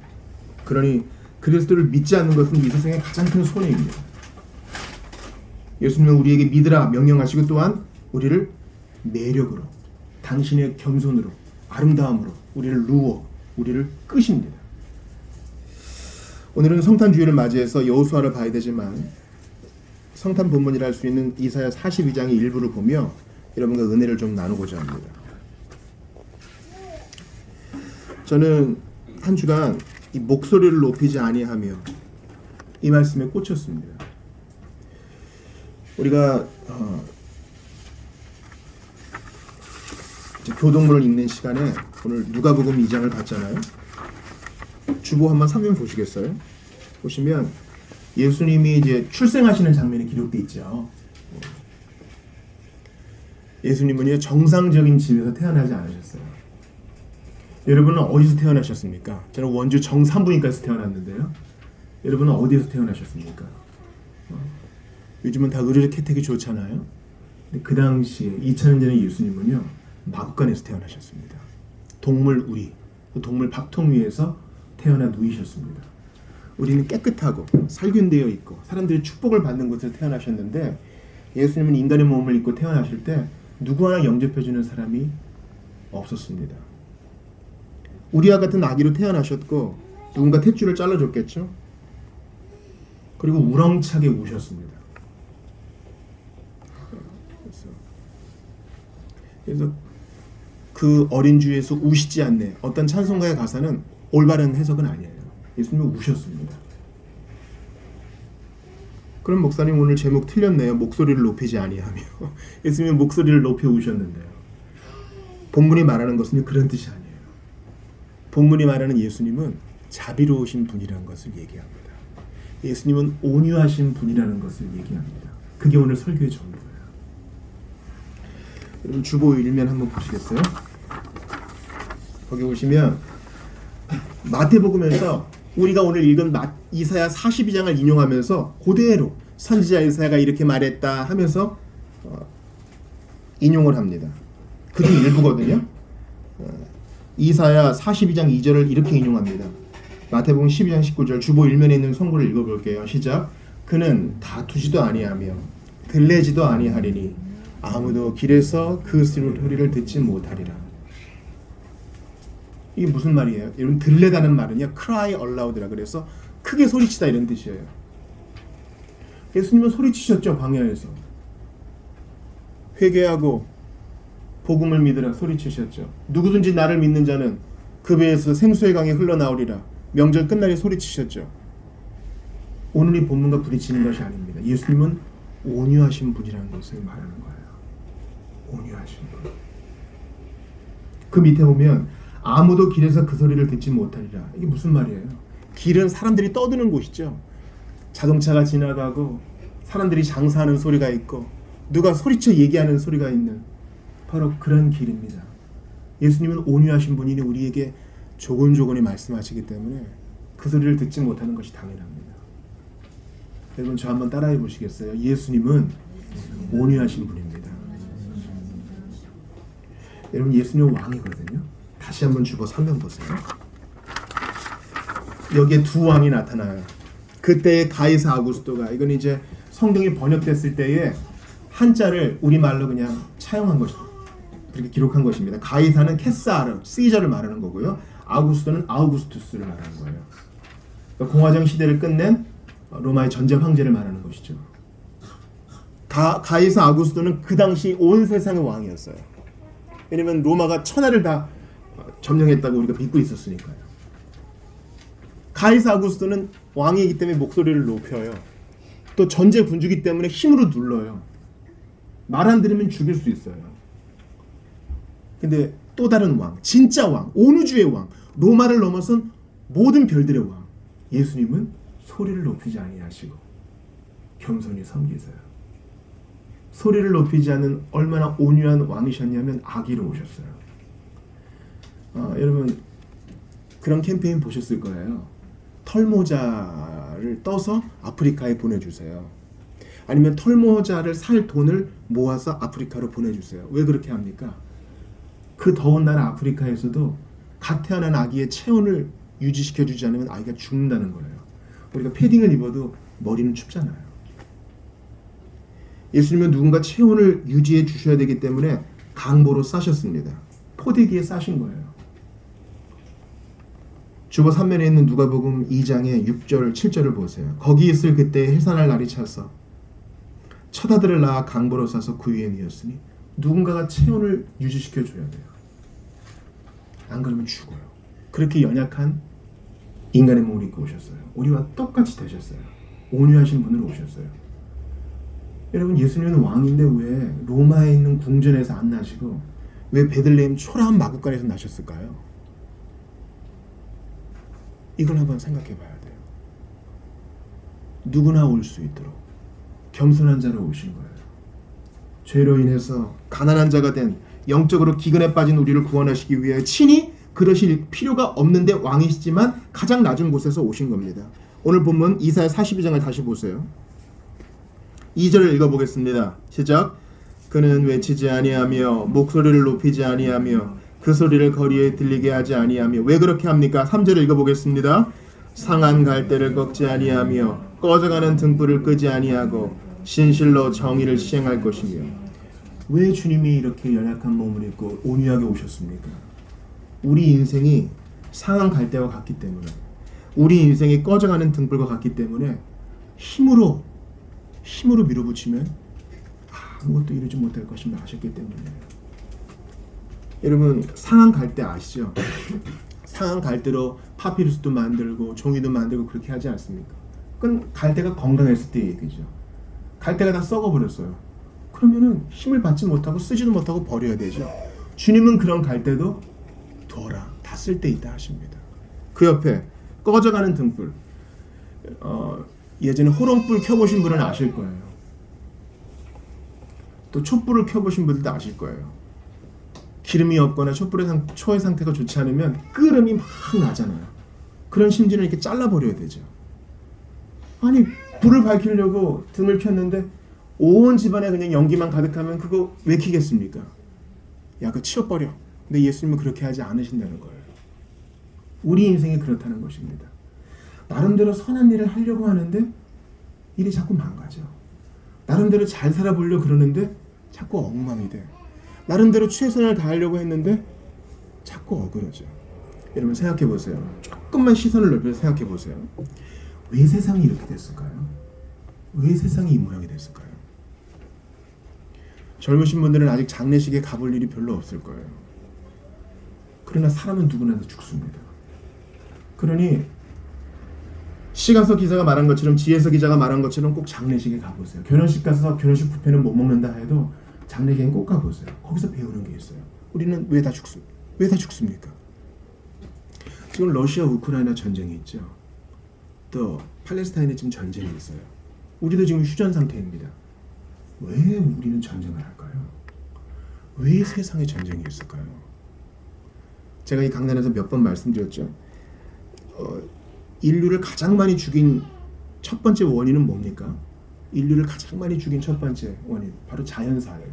그러니 그리스도를 믿지 않는 것은 이 세상의 가장 큰 손해입니다. 예수님은 우리에게 믿으라 명령하시고 또한 우리를 매력으로, 당신의 겸손으로, 아름다움으로 우리를 누워 우리를 끄십니다. 오늘은 성탄주의를 맞이해서 여호수아를 봐야 되지만 성탄 본문이라 할 수 있는 이사야 42장의 일부를 보며 여러분과 은혜를 좀 나누고자 합니다. 저는 한 주간 이 목소리를 높이지 아니하며 이 말씀에 꽂혔습니다. 우리가 이제 교동문을 읽는 시간에 오늘 누가복음 2장을 봤잖아요. 주보 한번 사면 보시겠어요? 보시면 예수님이 이제 출생하시는 장면이 기록되어 있죠. 예수님은 정상적인 집에서 태어나지 않으셨어요. 여러분은 어디서 태어나셨습니까? 저는 원주 정산부인과에서 태어났는데요. 여러분은 어디에서 태어나셨습니까? 요즘은 다 의료적 혜택이 좋잖아요. 근데 그 당시에 2000년 전에 예수님은요 마구간에서 태어나셨습니다. 동물 우리, 동물 박통 위에서 태어나 누이셨습니다. 우리는 깨끗하고 살균되어 있고 사람들이 축복을 받는 곳에서 태어나셨는데 예수님은 인간의 몸을 입고 태어나실 때 누구 하나 영접해주는 사람이 없었습니다. 우리와 같은 아기로 태어나셨고 누군가 탯줄을 잘라줬겠죠. 그리고 우렁차게 우셨습니다. 그래서 그 어린 주에서 우시지 않네. 어떤 찬송가의 가사는 올바른 해석은 아니에요. 예수님은 우셨습니다. 그럼 목사님 오늘 제목 틀렸네요. 목소리를 높이지 아니하며. 예수님은 목소리를 높여 우셨는데요. 본문이 말하는 것은 그런 뜻이 아니에요. 본문이 말하는 예수님은 자비로우신 분이라는 것을 얘기합니다. 예수님은 온유하신 분이라는 것을 얘기합니다. 그게 오늘 설교의 전부예요. 여러분 주보 1면 한번 보시겠어요? 거기 보시면 마태복음에서 우리가 오늘 읽은 이사야 42장을 인용하면서 그대로 선지자 이사야가 이렇게 말했다 하면서 인용을 합니다. 그중 일부거든요. 이사야 42장 2절을 이렇게 인용합니다. 마태복음 12장 19절 주보 1면에 있는 성구를 읽어볼게요. 시작. 그는 다투지도 아니하며 들레지도 아니하리니 아무도 길에서 그 소리를 듣지 못하리라. 이게 무슨 말이에요? 여러분 들레다는 말은요 cry aloud라 그래서 크게 소리치다 이런 뜻이에요. 예수님은 소리치셨죠. 광야에서 회개하고 복음을 믿으라 소리치셨죠. 누구든지 나를 믿는 자는 그 배에서 생수의 강이 흘러나오리라. 명절 끝날에 소리치셨죠. 오늘 이 본문과 부딪히는 것이 아닙니다. 예수님은 온유하신 분이라는 것을 말하는 거예요. 온유하신 분. 그 밑에 보면 아무도 길에서 그 소리를 듣지 못하리라. 이게 무슨 말이에요? 길은 사람들이 떠드는 곳이죠. 자동차가 지나가고 사람들이 장사하는 소리가 있고 누가 소리쳐 얘기하는 소리가 있는 바로 그런 길입니다. 예수님은 온유하신 분이니 우리에게 조곤조곤히 말씀하시기 때문에 그 소리를 듣지 못하는 것이 당연합니다. 여러분 저 한번 따라해 보시겠어요? 예수님은 온유하신 분입니다. 여러분 예수님은 왕이거든요. 다시 한번 주보 3면 보세요. 여기에 두 왕이 나타나요. 그때의 가이사 아구스토가 이건 이제 성경이 번역됐을 때에 한자를 우리말로 그냥 차용한 것입니다. 그렇게 기록한 것입니다. 가이사는 케사르, 시저를 말하는 거고요. 아구스토는 아우구스투스를 말하는 거예요. 그러니까 공화정 시대를 끝낸 로마의 전제 황제를 말하는 것이죠. 가이사 아구스토는 그 당시 온 세상의 왕이었어요. 왜냐면 로마가 천하를 다 점령했다고 우리가 믿고 있었으니까요. 가이사 아구스토는 왕이기 때문에 목소리를 높여요. 또 전제 군주기 때문에 힘으로 눌러요. 말 안 들으면 죽일 수 있어요. 근데 또 다른 왕, 진짜 왕, 온 우주의 왕, 로마를 넘어선 모든 별들의 왕, 예수님은 소리를 높이지 아니하시고 겸손히 섬기세요. 소리를 높이지 않는 얼마나 온유한 왕이셨냐면 아기로 오셨어요. 여러분 그런 캠페인 보셨을 거예요. 털모자를 떠서 아프리카에 보내주세요. 아니면 털모자를 살 돈을 모아서 아프리카로 보내주세요. 왜 그렇게 합니까? 그 더운 나라 아프리카에서도 갓 태어난 아기의 체온을 유지시켜주지 않으면 아이가 죽는다는 거예요. 우리가 패딩을 입어도 머리는 춥잖아요. 예수님은 누군가 체온을 유지해 주셔야 되기 때문에 강보로 싸셨습니다. 포대기에 싸신 거예요. 주보 3면에 있는 누가복음 2장의 6절 7절을 보세요. 거기 있을 그때 해산할 날이 차서 첫 아들을 낳아 강보로 싸서 그 위에 뉘었으니 누군가가 체온을 유지시켜 줘야 돼요. 안 그러면 죽어요. 그렇게 연약한 인간의 몸을 입고 오셨어요. 우리와 똑같이 되셨어요. 온유하신 분으로 오셨어요. 여러분 예수님은 왕인데 왜 로마에 있는 궁전에서 안 나시고 왜 베들레헴 초라한 마구간에서 나셨을까요? 이걸 한번 생각해 봐야 돼요. 누구나 올 수 있도록 겸손한 자로 오신 거예요. 죄로 인해서 가난한 자가 된 영적으로 기근에 빠진 우리를 구원하시기 위해 친히 그러실 필요가 없는데 왕이시지만 가장 낮은 곳에서 오신 겁니다. 오늘 본문 이사야 42장을 다시 보세요. 2절을 읽어보겠습니다. 시작. 그는 외치지 아니하며 목소리를 높이지 아니하며 그 소리를 거리에 들리게 하지 아니하며 왜 그렇게 합니까? 3절을 읽어보겠습니다. 상한 갈대를 꺾지 아니하며 꺼져가는 등불을 끄지 아니하고 신실로 정의를 시행할 것이며. 왜 주님이 이렇게 연약한 몸을 입고 온유하게 오셨습니까? 우리 인생이 상한 갈대와 같기 때문에, 우리 인생이 꺼져가는 등불과 같기 때문에 힘으로 밀어붙이면 아무것도 이루지 못할 것임을 아셨기 때문이에요. 여러분 상한 갈대 아시죠? 상한 갈대로 파피루스도 만들고 종이도 만들고 그렇게 하지 않습니까? 그건 갈대가 건강했을 때 얘기죠. 갈대가 다 썩어버렸어요. 그러면은 힘을 받지 못하고 쓰지도 못하고 버려야 되죠. 주님은 그런 갈대도 둬라, 다 쓸 때 있다 하십니다. 그 옆에 꺼져가는 등불, 예전에 호롱불 켜보신 분은 아실 거예요. 또 촛불을 켜보신 분들도 아실 거예요. 기름이 없거나 촛불의 초의 상태가 좋지 않으면 끓음이 막 나잖아요. 그런 심지는 이렇게 잘라버려야 되죠. 아니 불을 밝히려고 등을 켰는데 온 집안에 그냥 연기만 가득하면 그거 왜 켜겠습니까? 야 그거 치워버려. 근데 예수님은 그렇게 하지 않으신다는 거예요. 우리 인생이 그렇다는 것입니다. 나름대로 선한 일을 하려고 하는데 일이 자꾸 망가져. 나름대로 잘 살아보려고 그러는데 자꾸 엉망이 돼. 나름대로 최선을 다하려고 했는데 자꾸 어그러져. 여러분 생각해 보세요. 조금만 시선을 넓혀서 생각해 보세요. 왜 세상이 이렇게 됐을까요? 왜 세상이 이 모양이 됐을까요? 젊으신 분들은 아직 장례식에 가볼 일이 별로 없을 거예요. 그러나 사람은 누구나 다 죽습니다. 그러니 시가서 기자가 말한 것처럼 지혜서 기자가 말한 것처럼 꼭 장례식에 가보세요. 결혼식 가서 결혼식 뷔페는 못 먹는다 해도 장례식엔 꼭 가보세요. 거기서 배우는 게 있어요. 우리는 왜 다 죽습니까? 지금 러시아 우크라이나 전쟁이 있죠. 또 팔레스타인에 지금 전쟁이 있어요. 우리도 지금 휴전 상태입니다. 왜 우리는 전쟁을 할까요? 왜 세상에 전쟁이 있을까요? 제가 이 강단에서 몇 번 말씀드렸죠. 인류를 가장 많이 죽인 첫 번째 원인은 뭡니까? 인류를 가장 많이 죽인 첫 번째 원인 바로 자연사예요.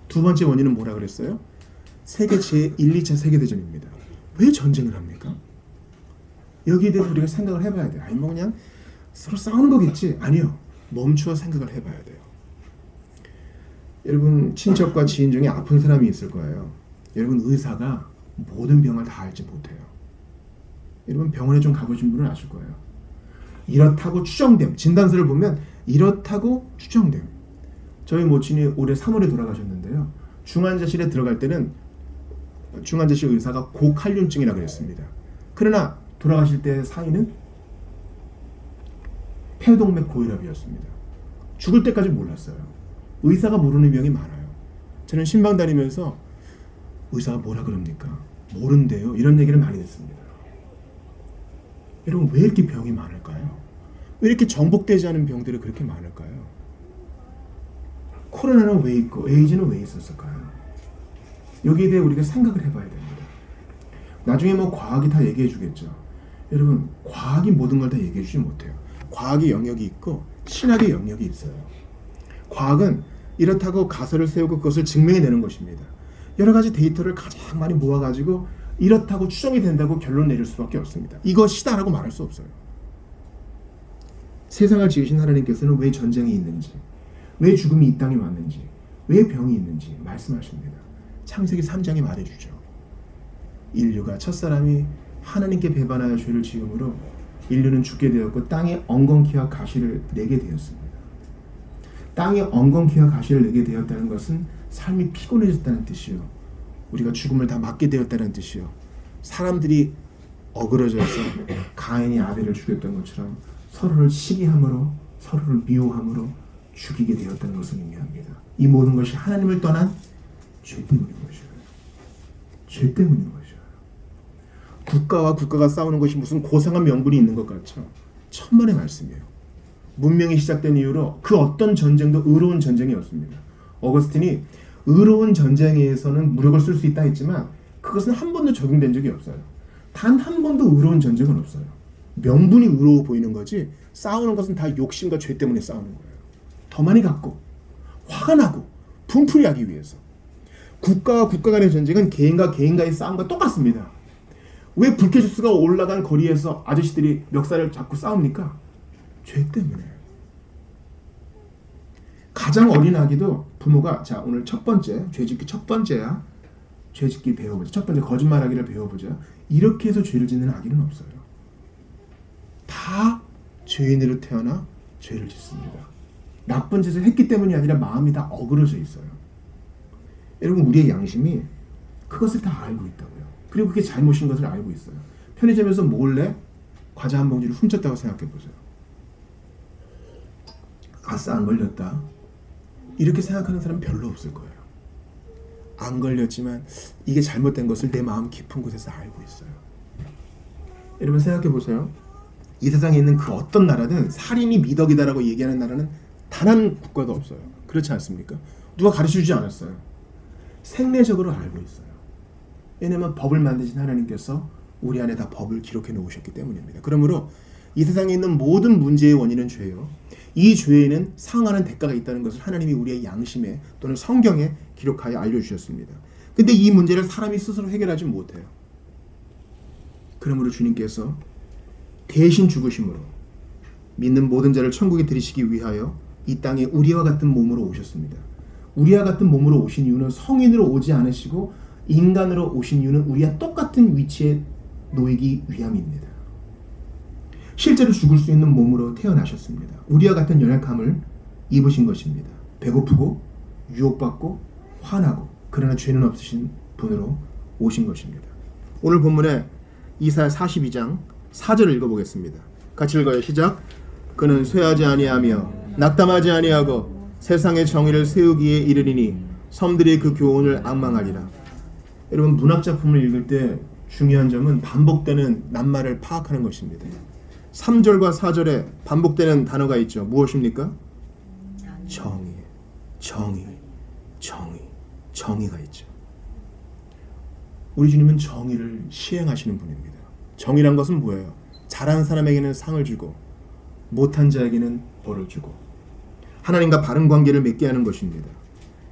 두 번째 원인은 뭐라 그랬어요? 세계 제1, 2차 세계대전입니다. 왜 전쟁을 합니까? 여기에 대해서 우리가 생각을 해봐야 돼요. 아니 뭐 그냥 서로 싸우는 거겠지? 아니요. 멈추어 생각을 해봐야 돼요. 여러분 친척과 지인 중에 아픈 사람이 있을 거예요. 여러분 의사가 모든 병을 다 알지 못해요. 여러분 병원에 좀 가보신 분은 아실 거예요. 이렇다고 추정됨. 진단서를 보면 이렇다고 추정됨. 저희 모친이 올해 3월에 돌아가셨는데요. 중환자실에 들어갈 때는 중환자실 의사가 고칼륨증이라고 그랬습니다. 그러나 돌아가실 때 사인은 폐동맥 고혈압이었습니다. 죽을 때까지 몰랐어요. 의사가 모르는 병이 많아요. 저는 신방 다니면서 의사가 뭐라 그럽니까? 모른대요. 이런 얘기를 많이 듣습니다. 여러분 왜 이렇게 병이 많을까요? 왜 이렇게 정복되지 않은 병들이 그렇게 많을까요? 코로나는 왜 있고 에이즈는 왜 있었을까요? 여기에 대해 우리가 생각을 해봐야 됩니다. 나중에 뭐 과학이 다 얘기해 주겠죠. 여러분 과학이 모든 걸 다 얘기해 주지 못해요. 과학의 영역이 있고 신학의 영역이 있어요. 과학은 이렇다고 가설을 세우고 그것을 증명해내는 것입니다. 여러 가지 데이터를 가장 많이 모아가지고 이렇다고 추정이 된다고 결론 내릴 수밖에 없습니다. 이것이다라고 말할 수 없어요. 세상을 지으신 하나님께서는 왜 전쟁이 있는지, 왜 죽음이 이 땅에 왔는지, 왜 병이 있는지 말씀하십니다. 창세기 3장이 말해주죠. 인류가 첫사람이 하나님께 배반하여 죄를 지음으로 인류는 죽게 되었고 땅에 엉겅퀴와 가시를 내게 되었습니다. 땅에 엉겅퀴와 가시를 내게 되었다는 것은 삶이 피곤해졌다는 뜻이요. 우리가 죽음을 다 맞게 되었다는 뜻이요. 사람들이 어그러져서 가인이 아벨을 죽였던 것처럼 서로를 시기함으로 서로를 미워함으로 죽이게 되었다는 것을 의미합니다. 이 모든 것이 하나님을 떠난 죄 때문인 것이에요. 죄 때문인 것이에요. 국가와 국가가 싸우는 것이 무슨 고상한 명분이 있는 것 같죠. 천만의 말씀이에요. 문명이 시작된 이후로 그 어떤 전쟁도 의로운 전쟁이었습니다. 어거스틴이 의로운 전쟁에서는 무력을 쓸 수 있다 했지만 그것은 한 번도 적용된 적이 없어요. 단 한 번도 의로운 전쟁은 없어요. 명분이 의로워 보이는 거지 싸우는 것은 다 욕심과 죄 때문에 싸우는 거예요. 더 많이 갖고 화가 나고 분풀이 하기 위해서. 국가와 국가 간의 전쟁은 개인과 개인과의 싸움과 똑같습니다. 왜 불쾌지수가 올라간 거리에서 아저씨들이 멱살을 잡고 싸웁니까? 죄 때문에. 가장 어린 아기도 부모가 자 오늘 첫 번째 죄짓기 첫 번째야. 죄짓기 배워보자. 첫 번째 거짓말하기를 배워보자. 이렇게 해서 죄를 짓는 아기는 없어요. 다 죄인으로 태어나 죄를 짓습니다. 나쁜 짓을 했기 때문이 아니라 마음이 다 어그러져 있어요. 여러분 우리의 양심이 그것을 다 알고 있다고요. 그리고 그게 잘못인 것을 알고 있어요. 편의점에서 몰래 과자 한 봉지를 훔쳤다고 생각해 보세요. 아싸 안 걸렸다. 이렇게 생각하는 사람 별로 없을 거예요. 안 걸렸지만 이게 잘못된 것을 내 마음 깊은 곳에서 알고 있어요. 여러분 생각해 보세요. 이 세상에 있는 그 어떤 나라든 살인이 미덕이다라고 얘기하는 나라는 단 한 국가도 없어요. 그렇지 않습니까? 누가 가르쳐주지 않았어요. 생내적으로 알고 있어요. 왜냐하면 법을 만드신 하나님께서 우리 안에 다 법을 기록해 놓으셨기 때문입니다. 그러므로 이 세상에 있는 모든 문제의 원인은 죄요. 이 죄에는 상응하는 대가가 있다는 것을 하나님이 우리의 양심에 또는 성경에 기록하여 알려주셨습니다. 근데 이 문제를 사람이 스스로 해결하지 못해요. 그러므로 주님께서 대신 죽으심으로 믿는 모든 자를 천국에 들이시기 위하여 이 땅에 우리와 같은 몸으로 오셨습니다. 우리와 같은 몸으로 오신 이유는 성인으로 오지 않으시고 인간으로 오신 이유는 우리와 똑같은 위치에 놓이기 위함입니다. 실제로 죽을 수 있는 몸으로 태어나셨습니다. 우리와 같은 연약함을 입으신 것입니다. 배고프고 유혹받고 화나고 그러나 죄는 없으신 분으로 오신 것입니다. 오늘 본문에 이사야 42장 4절을 읽어보겠습니다. 같이 읽어요. 시작. 그는 쇠하지 아니하며 낙담하지 아니하고 세상의 정의를 세우기에 이르리니 섬들이 그 교훈을 앙망하리라. 여러분 문학작품을 읽을 때 중요한 점은 반복되는 낱말을 파악하는 것입니다. 3절과 4절에 반복되는 단어가 있죠. 무엇입니까? 정의, 정의, 정의, 정의가 있죠. 우리 주님은 정의를 시행하시는 분입니다. 정의란 것은 뭐예요? 잘한 사람에게는 상을 주고 못한 자에게는 벌을 주고 하나님과 바른 관계를 맺게 하는 것입니다.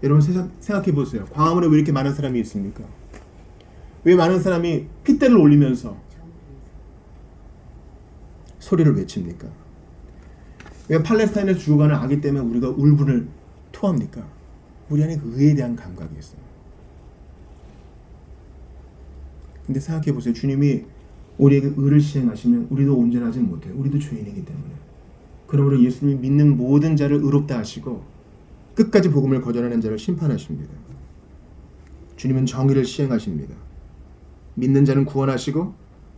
여러분 생각해 보세요. 광화문에 왜 이렇게 많은 사람이 있습니까? 왜 많은 사람이 핏대를 올리면서 소리를 외칩니까? 왜 팔레스타인에서 죽어가는 아기 때문에 우리가 울분을 토합니까? 우리 안에 의에 대한 감각이 있어요. 근데 생각해 보세요. 주님이 우리에게 의를 시행하시면 우리도 온전하지 못해요. 우리도 죄인이기 때문에. 그러므로 예수님이 믿는 모든 자를 의롭다 하시고 끝까지 복음을 거절하는 자를 심판하십니다. 주님은 정의를 시행하십니다. 믿는 자는 구원하시고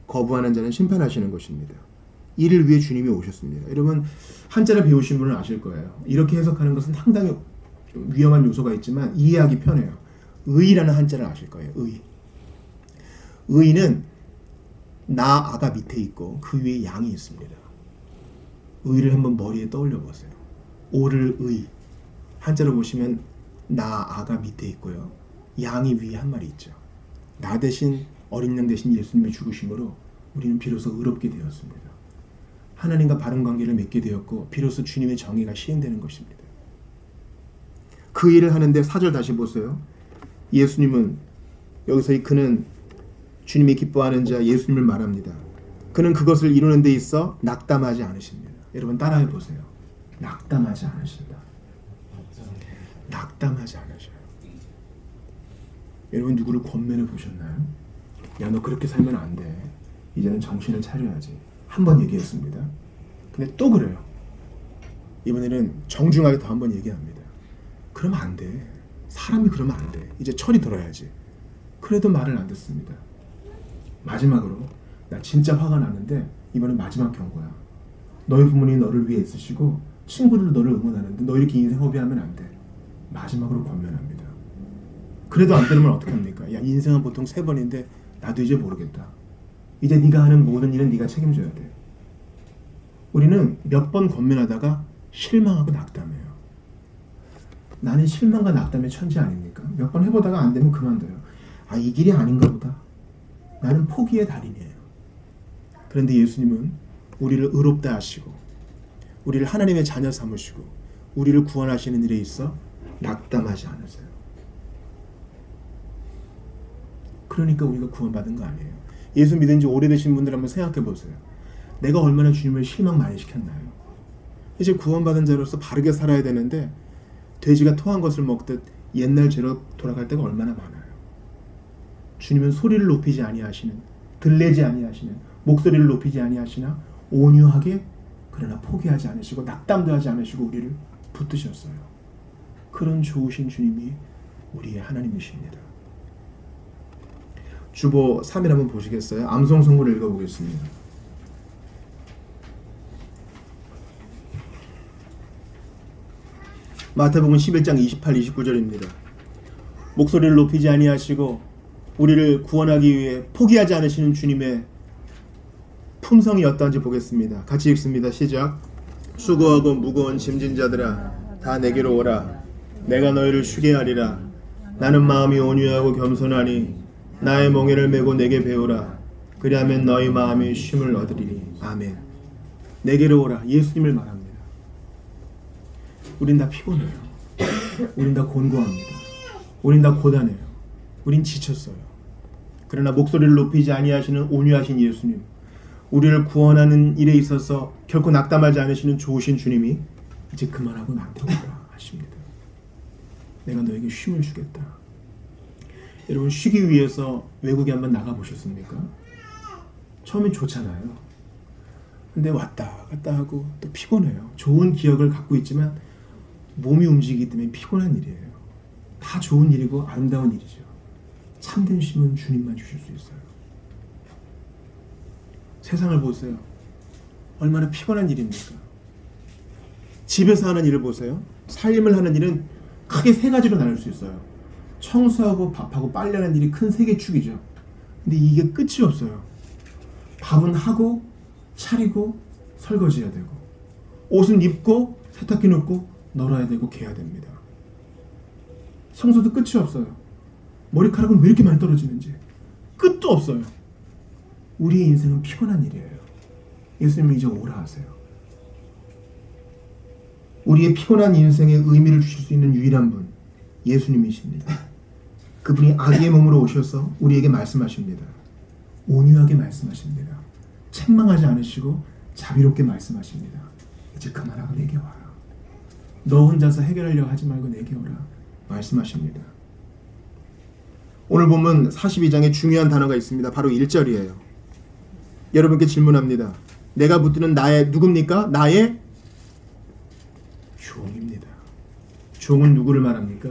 거부하는 자는 심판하시는 것입니다. 이를 위해 주님이 오셨습니다. 여러분 한자를 배우신 분은 아실 거예요. 이렇게 해석하는 것은 상당히 좀 위험한 요소가 있지만 이해하기 편해요. 의라는 한자를 아실 거예요. 의는 나아가 밑에 있고 그 위에 양이 있습니다. 의를 한번 머리에 떠올려 보세요. 오를 의. 한자로 보시면 나아가 밑에 있고요. 양이 위에 한 마리 있죠. 나 대신 어린 양 대신 예수님의 죽으심으로 우리는 비로소 의롭게 되었습니다. 하나님과 바른 관계를 맺게 되었고 비로소 주님의 정의가 시행되는 것입니다. 그 일을 하는데 4절 다시 보세요. 예수님은 여기서 이 그는 주님이 기뻐하는 자 예수님을 말합니다. 그는 그것을 이루는 데 있어 낙담하지 않으십니다. 여러분 따라해 보세요. 낙담하지 않으신다. 낙담하지 않으셔요. 여러분 누구를 권면해 보셨나요? 야, 너 그렇게 살면 안 돼. 이제는 정신을 차려야지. 한 번 얘기했습니다. 근데 또 그래요. 이번에는 정중하게 더 한 번 얘기합니다. 그러면 안 돼. 사람이 그러면 안 돼. 이제 철이 들어야지. 그래도 말을 안 듣습니다. 마지막으로 나 진짜 화가 나는데 이번엔 마지막 경고야. 너희 부모님이 너를 위해 있으시고 친구들도 너를 응원하는데 너 이렇게 인생 허비하면 안 돼. 마지막으로 권면합니다. 그래도 안 들으면 어떡합니까? 야, 인생은 보통 3번인데 나도 이제 모르겠다. 이제 네가 하는 모든 일은 네가 책임져야 돼. 우리는 몇 번 권면하다가 실망하고 낙담해요. 나는 실망과 낙담의 천지 아닙니까? 몇 번 해보다가 안 되면 그만둬요. 아, 이 길이 아닌가 보다. 나는 포기의 달인이에요. 그런데 예수님은 우리를 의롭다 하시고 우리를 하나님의 자녀 삼으시고 우리를 구원하시는 일에 있어 낙담하지 않으세요. 그러니까 우리가 구원받은 거 아니에요. 예수 믿은 지 오래되신 분들 한번 생각해 보세요. 내가 얼마나 주님을 실망 많이 시켰나요? 이제 구원받은 자로서 바르게 살아야 되는데 돼지가 토한 것을 먹듯 옛날 죄로 돌아갈 때가 얼마나 많아요. 주님은 소리를 높이지 아니하시는, 들레지 아니하시는, 목소리를 높이지 아니하시나 온유하게 그러나 포기하지 않으시고 낙담도 하지 않으시고 우리를 붙드셨어요. 그런 좋으신 주님이 우리의 하나님이십니다. 주보 3일 한번 보시겠어요? 암송 선고를 읽어보겠습니다. 마태복음 11장 28, 29절입니다. 목소리를 높이지 아니하시고 우리를 구원하기 위해 포기하지 않으시는 주님의 품성이 어떠한지 보겠습니다. 같이 읽습니다. 시작. 수고하고 무거운 짐진 자들아 다 내게로 오라. 내가 너희를 쉬게 하리라. 나는 마음이 온유하고 겸손하니 나의 멍에를 메고 내게 배우라. 그리하면 너희 마음이 쉼을 얻으리니. 아멘. 내게로 오라. 예수님을 말합니다. 우린 다 피곤해요. 우린 다 곤고합니다. 우린 다 고단해요. 우린 지쳤어요. 그러나 목소리를 높이지 아니하시는 온유하신 예수님, 우리를 구원하는 일에 있어서 결코 낙담하지 않으시는 좋으신 주님이 이제 그만하고 나한테 오라 하십니다. 내가 너에게 쉼을 주겠다. 여러분 쉬기 위해서 외국에 한번 나가보셨습니까? 처음엔 좋잖아요. 근데 왔다 갔다 하고 또 피곤해요. 좋은 기억을 갖고 있지만 몸이 움직이기 때문에 피곤한 일이에요. 다 좋은 일이고 아름다운 일이죠. 참된 쉼은 주님만 주실 수 있어요. 세상을 보세요. 얼마나 피곤한 일입니까? 집에서 하는 일을 보세요. 살림을 하는 일은 크게 3가지로 나눌 수 있어요. 청소하고 밥하고 빨래하는 일이 큰 3개 축이죠. 근데 이게 끝이 없어요. 밥은 하고 차리고 설거지해야 되고 옷은 입고 세탁기 놓고 널어야 되고 개야 됩니다. 청소도 끝이 없어요. 머리카락은 왜 이렇게 많이 떨어지는지 끝도 없어요. 우리의 인생은 피곤한 일이에요. 예수님은 이제 오라 하세요. 우리의 피곤한 인생에 의미를 주실 수 있는 유일한 분 예수님이십니다. 그분이 아기의 몸으로 오셔서 우리에게 말씀하십니다. 온유하게 말씀하십니다. 책망하지 않으시고 자비롭게 말씀하십니다. 이제 그만하고 내게 와라. 너 혼자서 해결하려고 하지 말고 내게 오라 말씀하십니다. 오늘 보면 42장에 중요한 단어가 있습니다. 바로 1절이에요. 여러분께 질문합니다. 내가 붙드는 나의 누굽니까? 나의 종입니다. 종은 누구를 말합니까?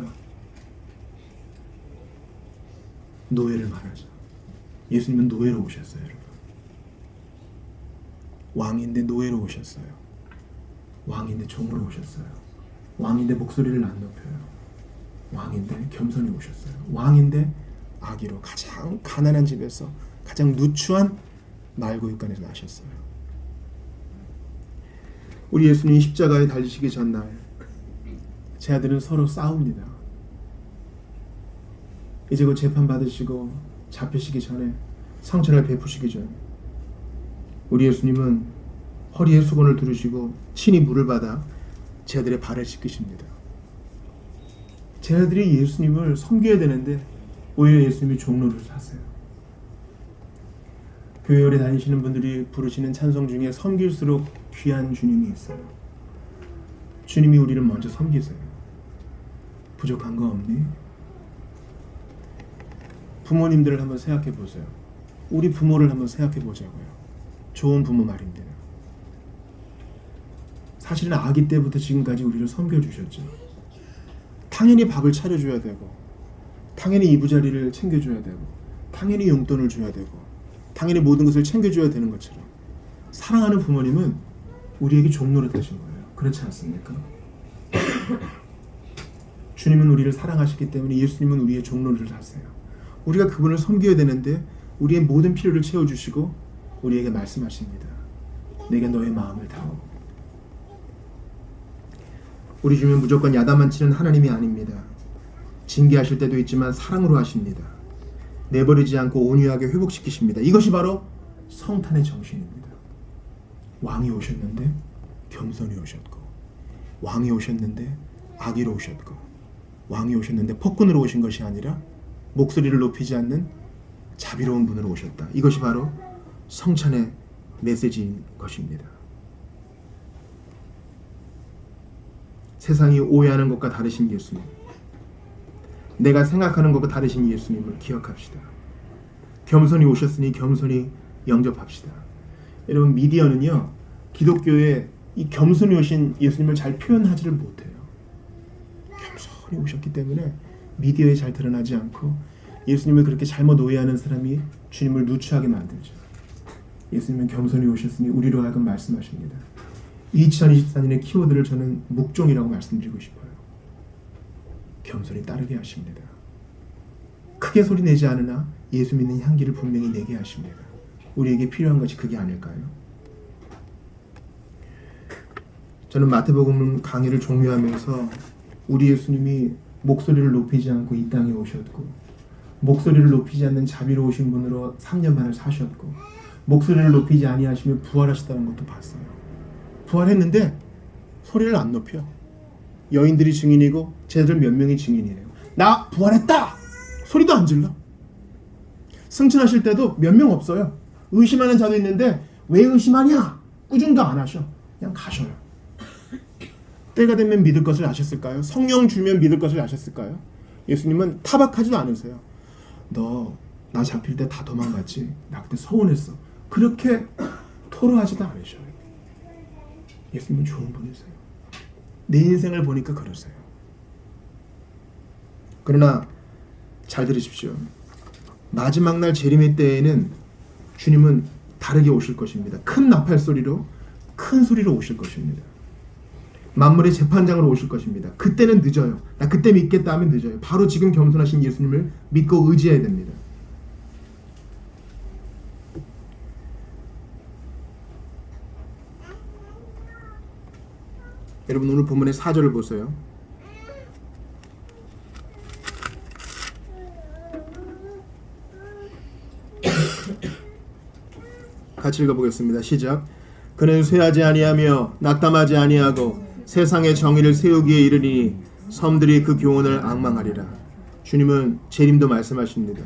노예를 말하죠. 예수님은 노예로 오셨어요, 여러분. 왕인데 노예로 오셨어요. 왕인데 종으로 오셨어요. 왕인데 목소리를 안 높여요. 왕인데 겸손히 오셨어요. 왕인데 아기로 가장 가난한 집에서 가장 누추한 말구육간에서 나셨어요. 우리 예수님이 십자가에 달리시기 전날 제 아들은 서로 싸웁니다. 이제 곧 재판 받으시고 잡히시기 전에 상처를 베푸시기 전 우리 예수님은 허리에 수건을 두르시고 친히 물을 받아 제 아들의 발을 씻기십니다. 제 아들이 예수님을 섬겨야 되는데 오히려 예수님이 종로를 하세요. 교회 오래 다니시는 분들이 부르시는 찬송 중에 섬길수록 귀한 주님이 있어요. 주님이 우리를 먼저 섬기세요. 부족한 거 없니? 부모님들을 한번 생각해 보세요. 우리 부모를 한번 생각해 보자고요. 좋은 부모 말입니다. 사실은 아기 때부터 지금까지 우리를 섬겨주셨죠. 당연히 밥을 차려줘야 되고, 당연히 이부자리를 챙겨줘야 되고, 당연히 용돈을 줘야 되고, 당연히 모든 것을 챙겨줘야 되는 것처럼 사랑하는 부모님은 우리에게 종노릇 하신 거예요. 그렇지 않습니까? 주님은 우리를 사랑하시기 때문에 예수님은 우리의 종노릇을 하세요. 우리가 그분을 섬겨야 되는데 우리의 모든 필요를 채워주시고 우리에게 말씀하십니다. 내게 너의 마음을 다오. 우리 주님은 무조건 야단만 치는 하나님이 아닙니다. 징계하실 때도 있지만 사랑으로 하십니다. 내버리지 않고 온유하게 회복시키십니다. 이것이 바로 성탄의 정신입니다. 왕이 오셨는데 겸손히 오셨고, 왕이 오셨는데 아기로 오셨고, 왕이 오셨는데 폭군으로 오신 것이 아니라 목소리를 높이지 않는 자비로운 분으로 오셨다. 이것이 바로 성찬의 메시지인 것입니다. 세상이 오해하는 것과 다르신 예수님, 내가 생각하는 것과 다르신 예수님을 기억합시다. 겸손히 오셨으니 겸손히 영접합시다. 여러분, 미디어는요, 기독교의 이 겸손히 오신 예수님을 잘 표현하지를 못해요. 겸손히 오셨기 때문에 미디어에 잘 드러나지 않고 예수님을 그렇게 잘못 오해하는 사람이 주님을 누추하게 만들죠. 예수님은 겸손히 오셨으니 우리로 하여금 말씀하십니다. 2024년의 키워드를 저는 묵종이라고 말씀드리고 싶어요. 겸손히 따르게 하십니다. 크게 소리 내지 않으나 예수 믿는 향기를 분명히 내게 하십니다. 우리에게 필요한 것이 그게 아닐까요? 저는 마태복음 강의를 종료하면서 우리 예수님이 목소리를 높이지 않고 이 땅에 오셨고, 목소리를 높이지 않는 자비로우신 분으로 3년 반을 사셨고, 목소리를 높이지 아니하시며 부활하셨다는 것도 봤어요. 부활했는데 소리를 안 높여. 여인들이 증인이고 쟤들 몇 명이 증인이래요. 나 부활했다! 소리도 안 질러. 승천하실 때도 몇 명 없어요. 의심하는 자도 있는데 왜 의심하냐? 꾸중도 안 하셔. 그냥 가셔요. 때가 되면 믿을 것을 아셨을까요? 성령 주면 믿을 것을 아셨을까요? 예수님은 타박하지도 않으세요. 너 나 잡힐 때 다 도망갔지? 나 그때 서운했어. 그렇게 토로하지도 않으셔요. 예수님은 좋은 분이세요. 내 인생을 보니까 그러세요. 그러나 잘 들으십시오. 마지막 날 재림의 때에는 주님은 다르게 오실 것입니다. 큰 나팔 소리로, 큰 소리로 오실 것입니다. 만물의 재판장으로 오실 것입니다. 그때는 늦어요. 나 그때 믿겠다 하면 늦어요. 바로 지금 겸손하신 예수님을 믿고 의지해야 됩니다. 여러분, 오늘 본문의 4절을 보세요. 같이 읽어보겠습니다. 시작. 그는 쇠하지 아니하며 낙담하지 아니하고 세상의 정의를 세우기에 이르니 섬들이 그 교훈을 앙망하리라. 주님은 재림도 말씀하십니다.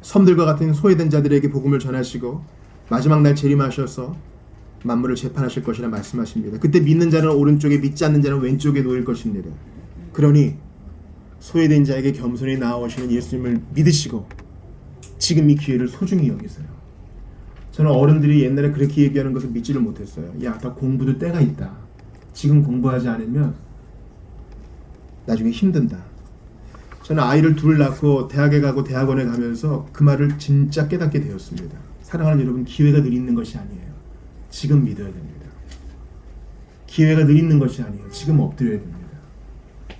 섬들과 같은 소외된 자들에게 복음을 전하시고 마지막 날 재림하셔서 만물을 재판하실 것이라 말씀하십니다. 그때 믿는 자는 오른쪽에, 믿지 않는 자는 왼쪽에 놓일 것입니다. 그러니 소외된 자에게 겸손히 나아오시는 예수님을 믿으시고 지금 이 기회를 소중히 여기세요. 저는 어른들이 옛날에 그렇게 얘기하는 것을 믿지를 못했어요. 야, 다 공부도 때가 있다. 지금 공부하지 않으면 나중에 힘든다. 저는 아이를 둘 낳고 대학에 가고 대학원에 가면서 그 말을 진짜 깨닫게 되었습니다. 사랑하는 여러분, 기회가 늘 있는 것이 아니에요. 지금 믿어야 됩니다. 기회가 늘 있는 것이 아니에요. 지금 엎드려야 됩니다.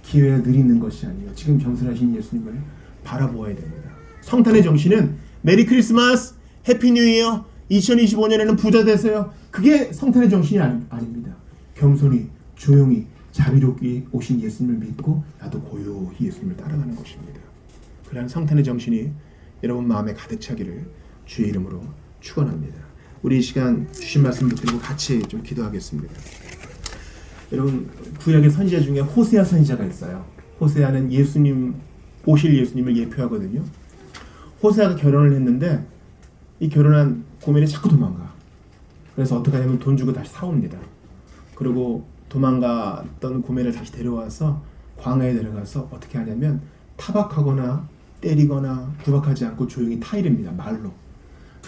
기회가 늘 있는 것이 아니에요. 지금 겸손하신 예수님을 바라보아야 됩니다. 성탄의 정신은 메리 크리스마스, 해피 뉴 이어, 2025년에는 부자 되세요. 그게 성탄의 정신이 아닙니다. 겸손히, 조용히, 자비롭게 오신 예수님을 믿고 나도 고요히 예수님을 따라가는 것입니다. 그러한 성탄의 정신이 여러분 마음에 가득 차기를 주의 이름으로 축원합니다. 우리 이 시간 주신 말씀 붙들고 같이 좀 기도하겠습니다. 여러분, 구약의 선지자 중에 호세아 선지자가 있어요. 호세아는 예수님, 오실 예수님을 예표하거든요. 호세아가 결혼을 했는데 이 결혼한 고멜이 자꾸 도망가. 그래서 어떻게 하냐면 돈 주고 다시 사옵니다. 그리고 도망갔던 고멜을 다시 데려와서 광야에 데려가서 어떻게 하냐면 타박하거나 때리거나 구박하지 않고 조용히 타이릅니다. 말로.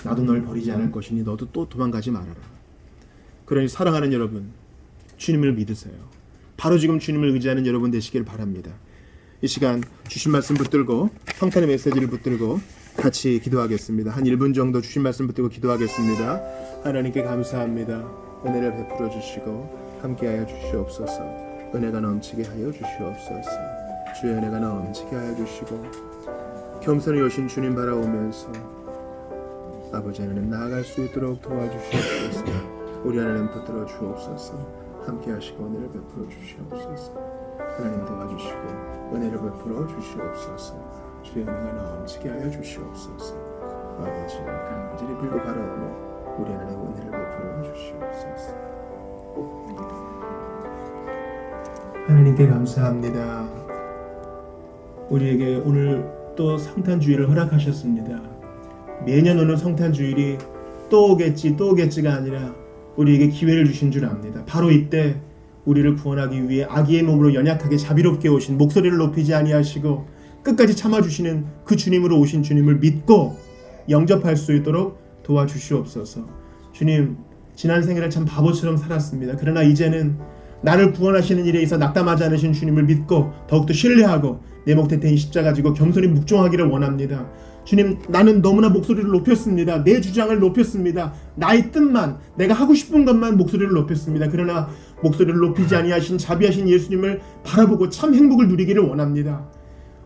나도 널 버리지 않을 것이니 너도 또 도망가지 말아라. 그러니 사랑하는 여러분, 주님을 믿으세요. 바로 지금 주님을 의지하는 여러분 되시길 바랍니다. 이 시간 주신 말씀 붙들고 성탄의 메시지를 붙들고 같이 기도하겠습니다. 한 1분 정도 주신 말씀 붙들고 기도하겠습니다. 하나님께 감사합니다. 은혜를 베풀어 주시고 함께하여 주시옵소서. 은혜가 넘치게 하여 주시옵소서. 주의 은혜가 넘치게 하여 주시고 겸손히 오신 주님 바라오면서 아버지 하나님 나아갈 수 있도록 도와주시옵소서. 우리 하나님 붙들어 주옵소서. 함께 하시고 은혜를 베풀어 주시옵소서. 하나님 도와주시고 은혜를 베풀어 주시옵소서. 주의 은혜가 넘치게 하여 주시옵소서. 아버지 간절히 빌고 바라오며 우리 하나님 은혜를 베풀어 주시옵소서. 하나님께 감사합니다. 우리에게 오늘 또 성탄주일을 허락하셨습니다. 매년 오는 성탄주일이 또 오겠지가 아니라 우리에게 기회를 주신 줄 압니다. 바로 이때 우리를 구원하기 위해 아기의 몸으로 연약하게 자비롭게 오신, 목소리를 높이지 아니하시고 끝까지 참아주시는 그 주님으로 오신 주님을 믿고 영접할 수 있도록 도와주시옵소서. 주님, 지난 생애를 참 바보처럼 살았습니다. 그러나 이제는 나를 구원하시는 일에 있어 낙담하지 않으신 주님을 믿고 더욱더 신뢰하고 내 목 대태인 십자가 지고 겸손히 묵종하기를 원합니다. 주님, 나는 너무나 목소리를 높였습니다. 내 주장을 높였습니다. 나의 뜻만, 내가 하고 싶은 것만 목소리를 높였습니다. 그러나 목소리를 높이지 아니하신 자비하신 예수님을 바라보고 참 행복을 누리기를 원합니다.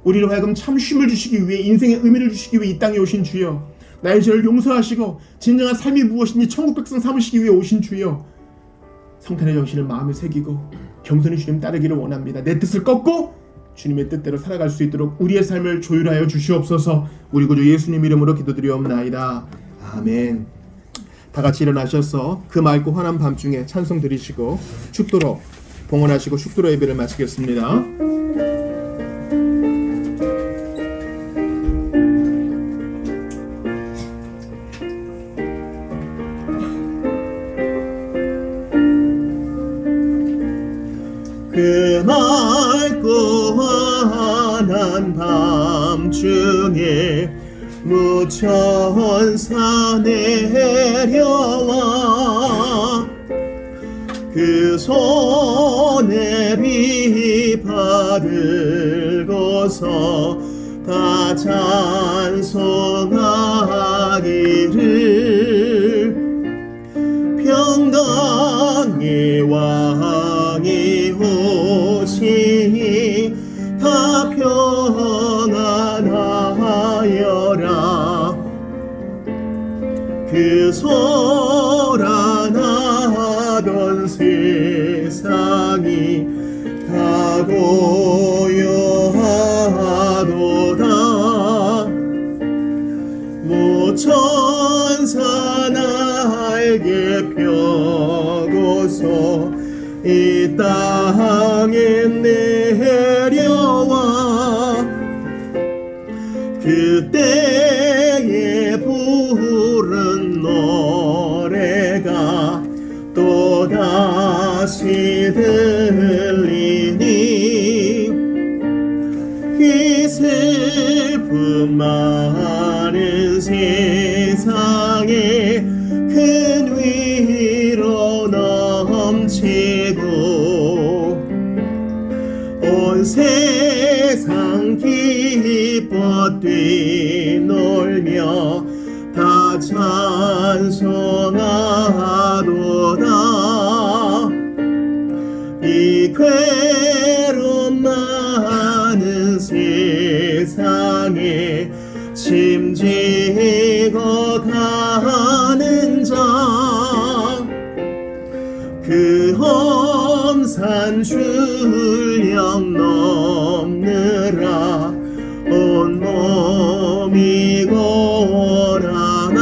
우리로 하여금 참 쉼을 주시기 위해, 인생의 의미를 주시기 위해 이 땅에 오신 주여, 나의 죄를 용서하시고 진정한 삶이 무엇인지 천국 백성 삼으시기 위해 오신 주여, 성탄의 정신을 마음에 새기고 겸손히 주님 따르기를 원합니다. 내 뜻을 꺾고 주님의 뜻대로 살아갈 수 있도록 우리의 삶을 조율하여 주시옵소서. 우리 구주 예수님 이름으로 기도드리옵나이다. 아멘. 다 같이 일어나셔서 그 맑고 환한 밤중에 찬송 드리시고 축도로 봉헌하시고 축도로 예배를 마치겠습니다. 그 맑고 환한 밤중에 무천사 내려와 그 손에 비바 들고서 다 찬송하기를 평강의 왕이 오시니 다 평안하여라. 그 소란하던 세상이 다 고요하도다. 모천사 날개 펴고서 이 땅에 내려와 그때에 부른 노래가 또다시 들리니 이 슬픔 많은 세상에 온 세상 기뻐 뛰놀며 다 찬송하도다. 이 괴로움 많은 세상에 짐지고 가는 자, 그 험산 출령 넘느라 온몸이 고라나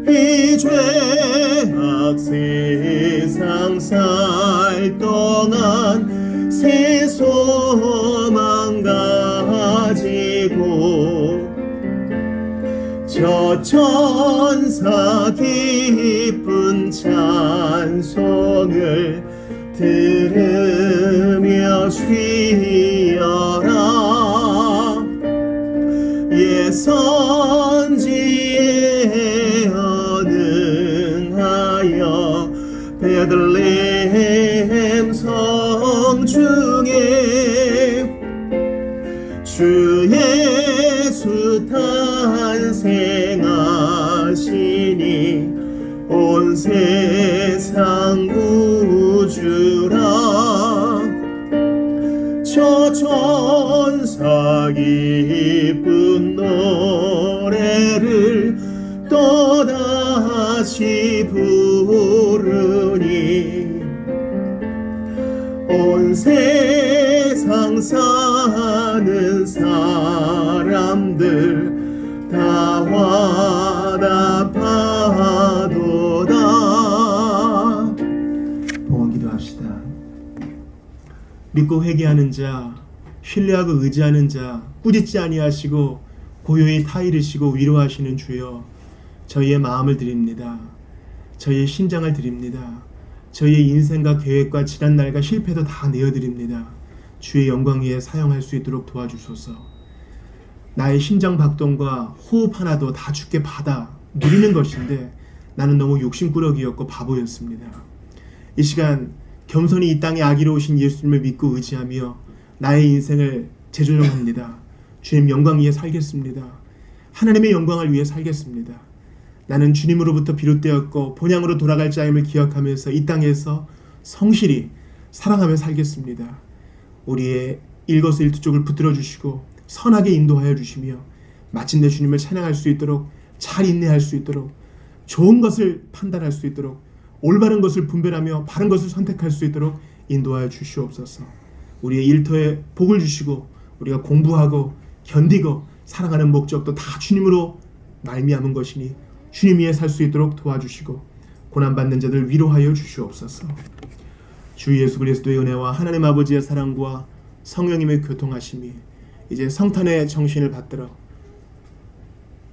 이 죄악 세상 살 동안 새 소망 가지고 저 천사 기쁜 찬송을 들으며 쉬어라. 예선지에 언능하여 베들레헴 성중에 주 예수 탄생하시니 온 세상 구주라. 저 천사 기쁜 노래를 또다시 부르니 온 세상 사는 사람들 다 화답하도다. 봉헌 기도합시다. 믿고 회개하는 자, 신뢰하고 의지하는 자, 꾸짖지 아니하시고 고요히 타이르시고 위로하시는 주여, 저희의 마음을 드립니다. 저희의 심장을 드립니다. 저희의 인생과 계획과 지난날과 실패도 다 내어드립니다. 주의 영광 위에 사용할 수 있도록 도와주소서. 나의 심장 박동과 호흡 하나도 다 주께 받아 누리는 것인데 나는 너무 욕심꾸러기였고 바보였습니다. 이 시간 겸손히 이 땅에 아기로 오신 예수님을 믿고 의지하며 나의 인생을 재조정합니다. 주님 영광 위에 살겠습니다. 하나님의 영광을 위해 살겠습니다. 나는 주님으로부터 비롯되었고 본향으로 돌아갈 자임을 기억하면서 이 땅에서 성실히 사랑하며 살겠습니다. 우리의 일거수일투족을 붙들어 주시고 선하게 인도하여 주시며 마침내 주님을 찬양할 수 있도록, 잘 인내할 수 있도록, 좋은 것을 판단할 수 있도록, 올바른 것을 분별하며 바른 것을 선택할 수 있도록 인도하여 주시옵소서. 우리의 일터에 복을 주시고 우리가 공부하고 견디고 살아가는 목적도 다 주님으로 말미암은 것이니 주님 위에 살 수 있도록 도와주시고 고난받는 자들 위로하여 주시옵소서. 주 예수 그리스도의 은혜와 하나님 아버지의 사랑과 성령님의 교통하심이 이제 성탄의 정신을 받들어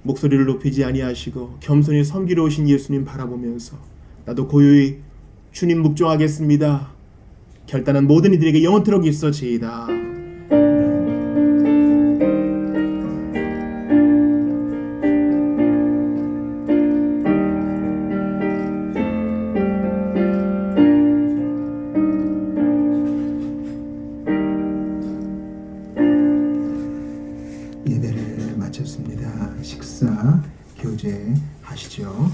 목소리를 높이지 아니하시고 겸손히 섬기러 오신 예수님 바라보면서 나도 고요히 주님 묵종하겠습니다. 결단한 모든 이들에게 영원토록 있어지이다. 예배를 마쳤습니다. 식사 교제 하시죠.